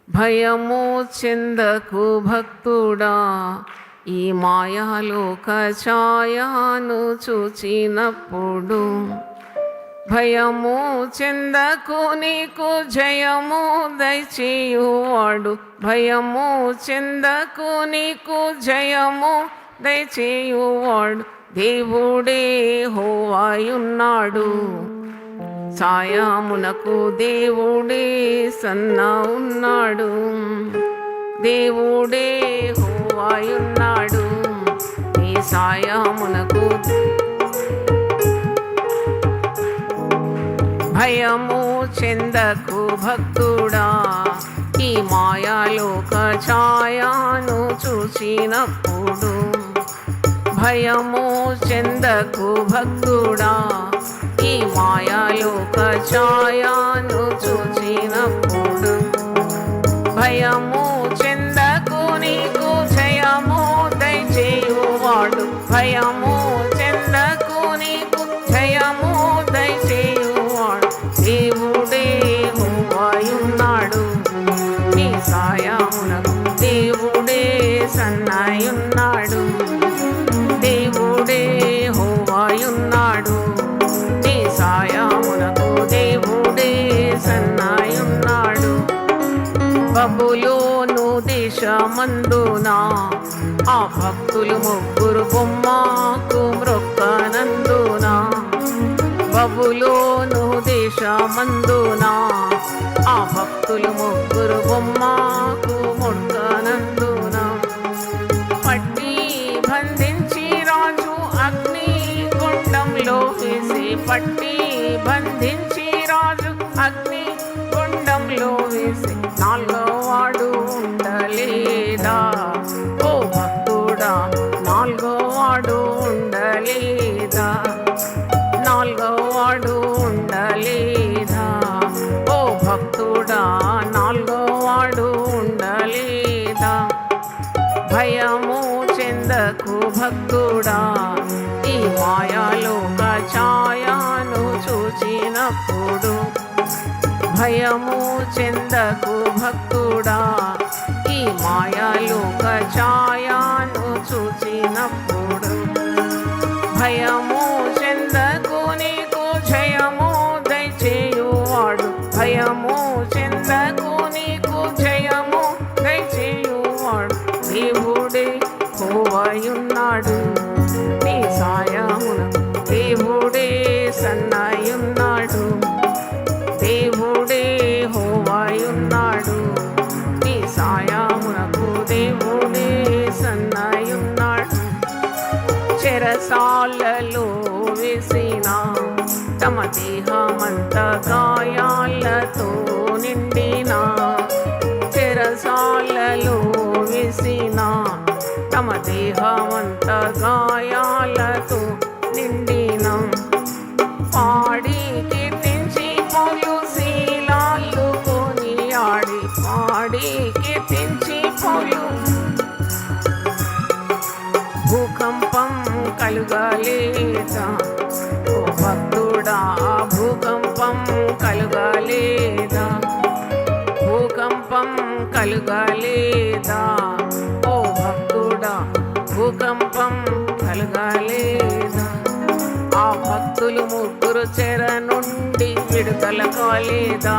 భయము చెందకు భక్తుడా, ఈ మాయాలోక ఛాయాను చూచినప్పుడు. భయము చెందకు, నీకు జయము దయచేయువాడు. భయము చెందకు, నీకు జయము దయచేయువాడు. దేవుడే యెహోవాయున్నాడు, సాయమునకు దేవుడే సన్నా ఉన్నాడు. దేవుడే యెహోవాయున్నాడు, నీ సాయమునకు. భయము చెందకు భక్తుడా, ఈ మాయాలోక ఛాయాను చూచినప్పుడు. భయము చెందకు భక్తుడా, ఈ మాయాలోక ఛాయాను చూచినప్పుడు. భయము చెందకు, నీకు జయము దయచేయువాడు. భయము చెందకు, నీకు జయము దయచేయువాడు. దేవుడే యెహోవాయున్నాడు, నీ సాయమునకు దేవుడే సన్నాయున్నాడు. దేవుడే యెహోవాయున్నాడు, నీ సాయమునకు దేవుడే సన్నాయున్నాడు. బబులోను దేశమందున ఆ భక్తులు ముగ్గురు బొమ్మకు మ్రొక్కనందున. బబులోను దేశమందున ఆ భక్తులు ముగ్గురు బొమ్మకు మొక్కనందున. పట్టి బంధించి రాజు అగ్ని గుండంలో వేసి. పట్టి బంధించి రాజు అగ్ని గుండంలో వేసి. ఉండలేదా? నాలుగవ వాడు ఉండలేదా? ఓ భక్తుడా, నాలుగవ వాడు ఉండలేదా? భయము చెందకు భక్తుడా, ఈ మాయాలోక ఛాయను చూచినప్పుడు. భయము చెందకు భక్తుడా, ఈ మాయాలోక ఛాయను చూచినప్పుడు. భయము చెందకు, నీకు జయము దయచేయువాడు. భయము చెందకు, నీకు జయము దయచేయువాడు. దేవుడే హోవాయున్నాడు, నీ సాయమున దేవుడే సన్నాయున్నాడు. దేవుడే హోవాయున్నాడు, నీ సాయమునకు దేవుడే సన్నాయున్నాడు. చెరసాలలో వేసిన తమ దేహమంత గాయాలతో నిండిన. చెరసాలలో వేసిన తమ దేహమంత గాయాలతో నిండిన. పాడి కీర్తించి పౌలు శీలాలు కొనియాడి. పాడి కీర్తించి పౌలు. భూకంపం కలుగలేదా? ఓ భక్తుడా, భూకంపం కలుగలేదా? భూకంపం కలుగలేదా? ఓ భక్తుడా, భూకంపం కలుగలేదా? ఆ భక్తులు ముగ్గురు చెర నుండి విడుదల కాలేదా?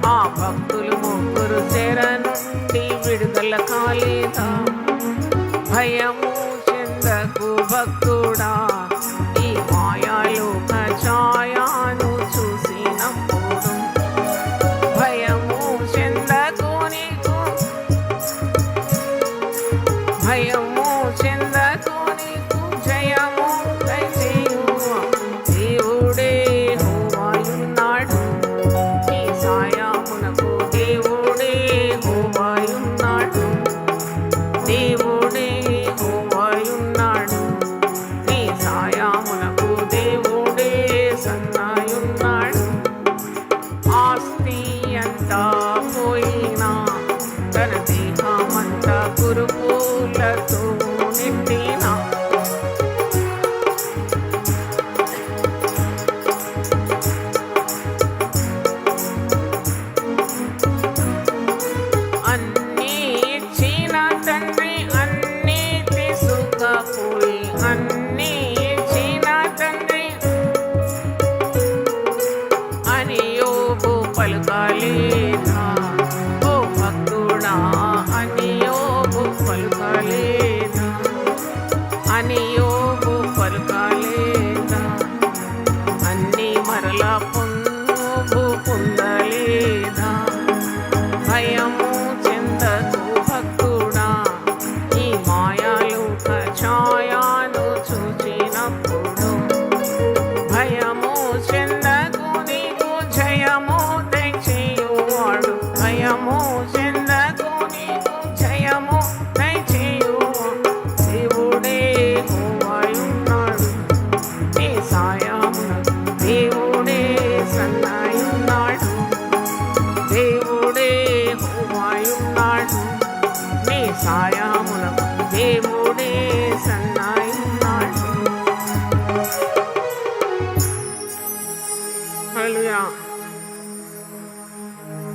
ఆ భక్తులు ముగ్గురు చెర నుండి విడుదల కాలేదా? భయము చెందకు భక్తుడా, ఈ మాయాలోక ఛాయను చూసినప్పుడు. భయము చెందకు, నీకు భయము చెందకు, నీకు జయము దయచేయువాడు. దేవుడే హోవాయున్నాడు, నీ సాయమునకు దేవుడే హోవాయున్నాడు. దేవుడే హోవాయున్నాడు, నీ సాయమునకు దేవుడే సన్నాయున్నాడు. ఆస్తి అంతా పోయినా, తన దేహమంతా కురుపులతో నిండినా. అన్నీ ఇచ్చిన తండ్రి అన్నీ తీసుకపోయి. అన్నీ ఇచ్చిన తండ్రి అని యోబు పలుకలేదా? ఓ భక్తుడా, అని యోబు పలుకలేదా? అని యోబు పలుకలేదా? అన్నీ మరలా పొందలేదా? భయము చెందకు భక్తుడా, ఈ మాయాలోక ఛాయను చూచినప్పుడు. భయము చెందకు, నీకు జయము దయచేయువాడు. భయము చెందకు, నీకు జయము దయచేయువాడు. దేవుడే హోవాయున్నాడు, నీ సాయమునకు దేవుడే సన్నాయున్నాడు. దేవుడే హోవాయున్నాడు, నీ సాయమునకు దేవుడే సన్నాయున్నాడు. హల్లెలూయా.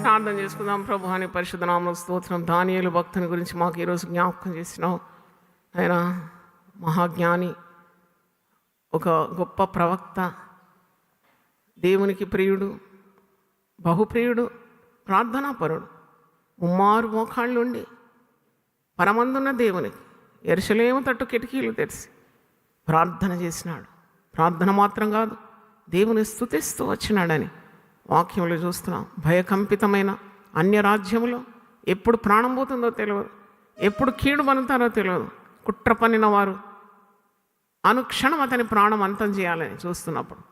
ప్రార్థన చేసుకుందాం. ప్రభు అని పరిశుద్ధ నామమునకు స్తోత్రం. దానియేలు భక్తుని గురించి మాకు ఈరోజు జ్ఞాపకం చేసినావు. ఆయన మహాజ్ఞాని, ఒక గొప్ప ప్రవక్త, దేవునికి ప్రియుడు, బహుప్రియుడు, ప్రార్థనాపరుడు. ముమ్మారు మోకాళ్ళుండి పరమందున్న దేవునికి యెరూషలేము తట్టు కిటికీలు తెరిచి ప్రార్థన చేసినాడు. ప్రార్థన మాత్రం కాదు, దేవుని స్తుతిస్తూ వచ్చినాడని వాక్యంలో చూస్తున్నాం. భయకంపితమైన అన్య రాజ్యంలో ఎప్పుడు ప్రాణం పోతుందో తెలియదు, ఎప్పుడు కీడు పనుతారో తెలియదు. కుట్ర పన్నిన వారు అనుక్షణం అతని ప్రాణం అంతం చేయాలని చూస్తున్నప్పుడు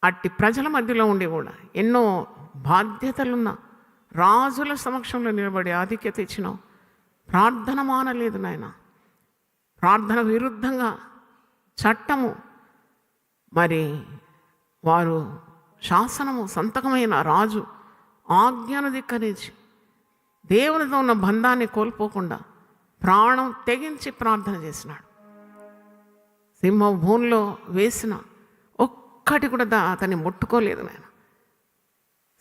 అట్టి ప్రజల మధ్యలో ఉండి కూడా ఎన్నో బాధ్యతలున్న రాజుల సమక్షంలో నిలబడి ఆధిక్యత ఇచ్చినావు. ప్రార్థన మానలేదు నాయన. ప్రార్థన విరుద్ధంగా చట్టము, మరి వారు శాసనము, సంతకమైన రాజు ఆజ్ఞను ధిక్కరించి దేవునితో ఉన్న బంధాన్ని కోల్పోకుండా ప్రాణం తెగించి ప్రార్థన చేసినాడు. సింహం భూమిలో వేసిన ఒక్కటి కూడా అతన్ని ముట్టుకోలేదు. నేను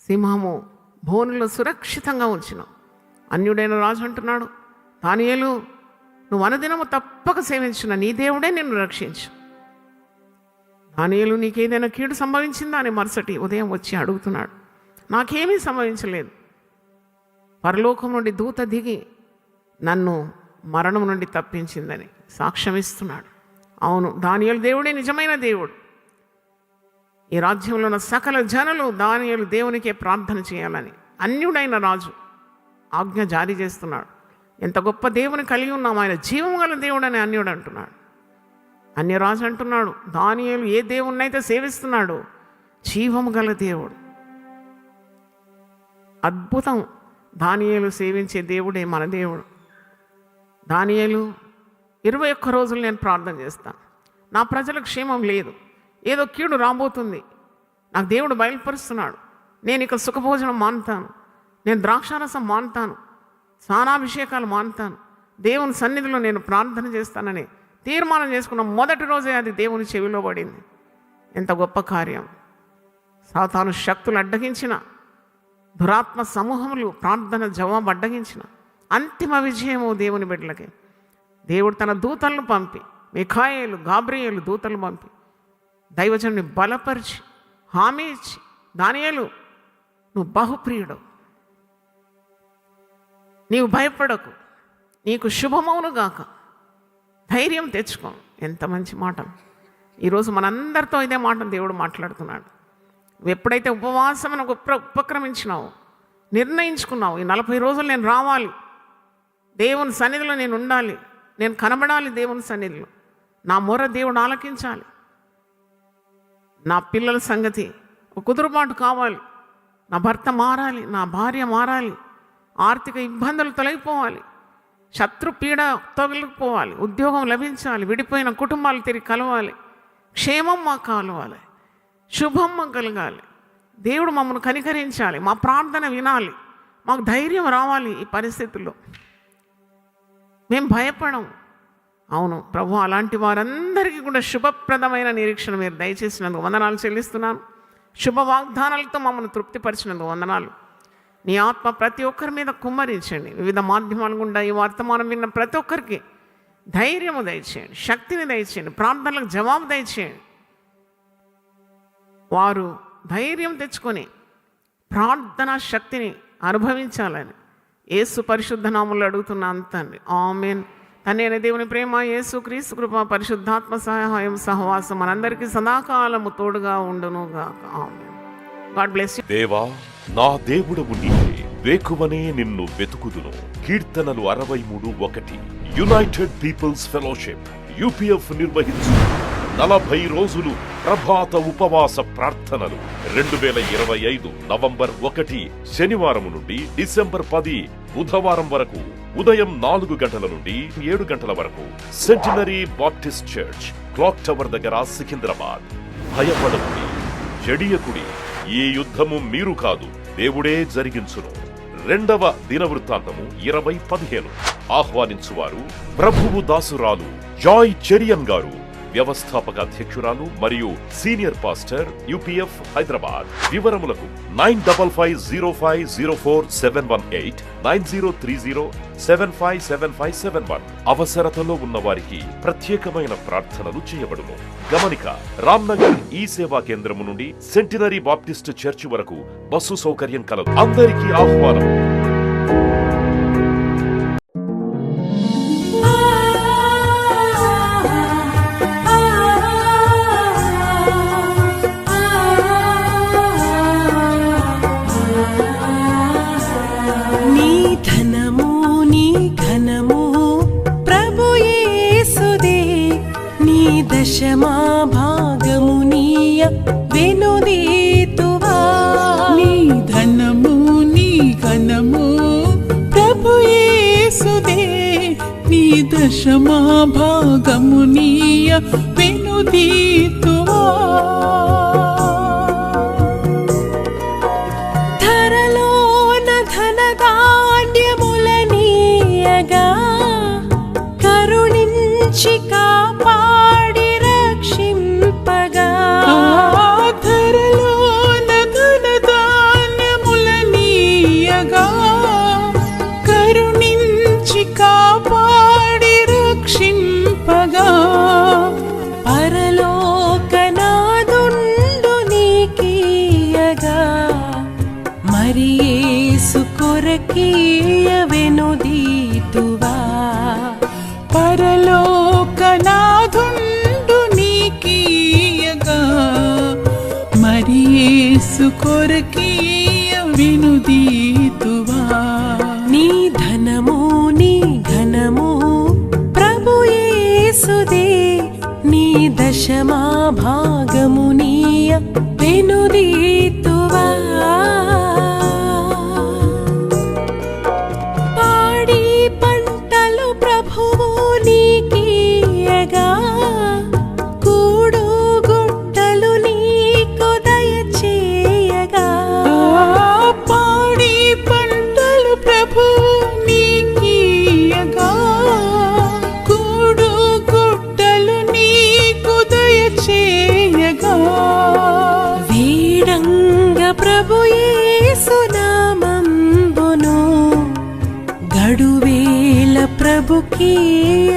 సింహము భూమిలో సురక్షితంగా ఉంచినావు. అన్యుడైన రాజు అంటున్నాడు, దానియేలు, నువ్వు అనుదినము తప్పక సేవించిన నీ దేవుడే నిన్ను రక్షించు. దానియేలు, నీకేదైనా కీడు సంభవించిందా అని మరుసటి ఉదయం వచ్చి అడుగుతున్నాడు. నాకేమీ సంభవించలేదు. పరలోకం నుండి దూత దిగి నన్ను మరణం నుండి తప్పించిందని సాక్ష్యం ఇస్తున్నాడు. అవును, దానియేలు దేవుడే నిజమైన దేవుడు. ఈ రాజ్యంలో ఉన్న సకల జనులు దానియేలు దేవునికే ప్రార్థన చేయాలని అన్యుడైన రాజు ఆజ్ఞ జారీ చేస్తున్నాడు. ఎంత గొప్ప దేవుని కలిగి ఉన్నాం, ఆయన జీవం గల దేవుడు అని అన్యుడు అంటున్నాడు. అన్యరాజు అంటున్నాడు, దానియేలు ఏ దేవుణ్ణైతే సేవిస్తున్నాడో జీవము గల దేవుడు. అద్భుతం, దానియేలు సేవించే దేవుడే మన దేవుడు. దానియేలు 21 రోజులు నేను ప్రార్థన చేస్తాను, నా ప్రజల క్షేమం లేదు, ఏదో కీడు రాబోతుంది, నాకు దేవుడు బయలుపరుస్తున్నాడు, నేను ఇక సుఖభోజనం మానుతాను, నేను ద్రాక్షారసం మానుతాను, స్నానాభిషేకాలు మానుతాను, దేవుని సన్నిధిలో నేను ప్రార్థన చేస్తానని తీర్మానం చేసుకున్న మొదటి రోజే అది దేవుని చెవిలో పడింది. ఎంత గొప్ప కార్యం! సాతాను శక్తులు అడ్డగించిన, దురాత్మ సమూహములు ప్రార్థన జవాబు అడ్డగించిన అంతిమ విజయము దేవుని బిడ్డలకి. దేవుడు తన దూతలను పంపి, మిఖాయేలు, గాబ్రియేలు దూతలు పంపి దైవజనుని బలపరిచి హామీ ఇచ్చి, దానియేలు, నువ్వు బహుప్రియుడు, నీవు భయపడకు, నీకు శుభమవును గాక, ధైర్యం తెచ్చుకో. ఎంత మంచి మాట! ఈరోజు మనందరితో ఇదే మాట దేవుడు మాట్లాడుతున్నాడు. నువ్వు ఎప్పుడైతే ఉపవాసం ఉపక్రమించినావో, నిర్ణయించుకున్నావు, ఈ 40 రోజులు నేను రావాలి, దేవుని సన్నిధిలో నేను ఉండాలి, నేను కనబడాలి దేవుని సన్నిధిలో, నా మొర దేవుడు ఆలకించాలి, నా పిల్లల సంగతి ఒక కుదురుబాటు కావాలి, నా భర్త మారాలి, నా భార్య మారాలి, ఆర్థిక ఇబ్బందులు తొలగిపోవాలి, శత్రు పీడ తొలగిపోవాలి, ఉద్యోగం లభించాలి, విడిపోయిన కుటుంబాలు తిరిగి కలవాలి, క్షేమం మాకు కలవాలి, శుభం మాకు కలగాలి, దేవుడు మమ్మల్ని కనికరించాలి, మా ప్రార్థన వినాలి, మాకు ధైర్యం రావాలి. ఈ పరిస్థితుల్లో మేము భయపడం. అవును ప్రభు, అలాంటి వారందరికీ కూడా శుభప్రదమైన నిరీక్షణ మీరు దయచేసినందుకు వందనాలు చెల్లిస్తున్నాను. శుభ వాగ్దానాలతో మమ్మల్ని తృప్తిపరిచినందుకు వందనాలు. నీ ఆత్మ ప్రతి ఒక్కరి మీద కుమ్మరించండి. వివిధ మాధ్యమాల గుండా ఈ వర్తమానం విన్న ప్రతి ఒక్కరికి ధైర్యము దయచేయండి, శక్తిని దయచేయండి, ప్రార్థనలకు జవాబు దయచేయండి. వారు ధైర్యం తెచ్చుకొని ప్రార్థనా శక్తిని అనుభవించాలని యేసు పరిశుద్ధ నామములో అడుగుతున్నాను తండ్రి, ఆమేన్. తండ్రి దేవుని ప్రేమ, యేసు క్రీస్తు కృప, పరిశుద్ధాత్మ సహాయం, సహవాసం మనందరికీ సదాకాలము తోడుగా ఉండును గాక, ఆమేన్. God bless you. దేవా, నా దేవుడవు నీవే, వేకువనే నిన్ను వెతుకుదును. కీర్తనలు 63:1. యునైటెడ్ పీపుల్స్ ఫెలోషిప్ UPF నిర్వహించు 40 రోజులు ప్రభాత ఉపవాస ప్రార్థనలు 2025 నవంబర్ 1 శనివారం నుండి డిసెంబర్ 10 బుధవారం వరకు ఉదయం 4 గంటల నుండి 7 గంటల వరకు centenary Baptist church, clock tower దగ్గర, సికింద్రాబాద్. భయపడకుడి, జడియకుడి, ఈ యుద్ధము మీరు కాదు, దేవుడే జరిగించును. 2వ దినవృత్తాంతము 20:15. ఆహ్వానించువారు ప్రభువు దాసురాలు జాయ్ చెరియన్ గారు, వ్యవస్థాపక అధ్యక్షురాలు మరియు సీనియర్ పాస్టర్, UPF హైదరాబాద్. వివరములకు 9505047118 9030757571. అవసరతలో ఉన్న వారికి ప్రత్యేకమైన ప్రార్థనలు చేయబడును. గమనిక, రామ్నగర్ ఈ సేవా కేంద్రము నుండి సెంటినరీ బాప్టిస్ట్ చర్చి వరకు బస్సు సౌకర్యం కలదు. అందరికీ ఆహ్వానం. దశమా భాగమునీయ వెనుదీతువా, నీ ధనము నీ ఘనము ప్రభు యేసుదే, నీ దశమా భాగమునీయ వెనుదీతువా ధరలోన ధనధాన్యములనీయగా కరుణించి కాపాడి రక్షింపగా ధరలోన ధనధాన్యములనీయగా కరుణించి కాపాడి రక్షింపగా పరలోకనాదుండు నీకీయగా మరి యేసు కొరకీయ వెనుదీతువా పరలోకనాథుండు నీకీయగా మరి యేసు కొరకీయ వినుదీతువా నీ ధనము నీ ఘనము ప్రభు యేసుదే నీ దశమా భాగమునీయ వెనుదీతువా పాడి పంటలు ప్రభువు నీకీయగా కూడు గుట్టలు నీకు దయచేయగా పాడి పంటలు ప్రభు నీకీయగా కూడు గుట్టలు నీకు దయచేయగా వీడంగ ప్రభు యేసు నామంబును గడువేల ప్రభుకీయ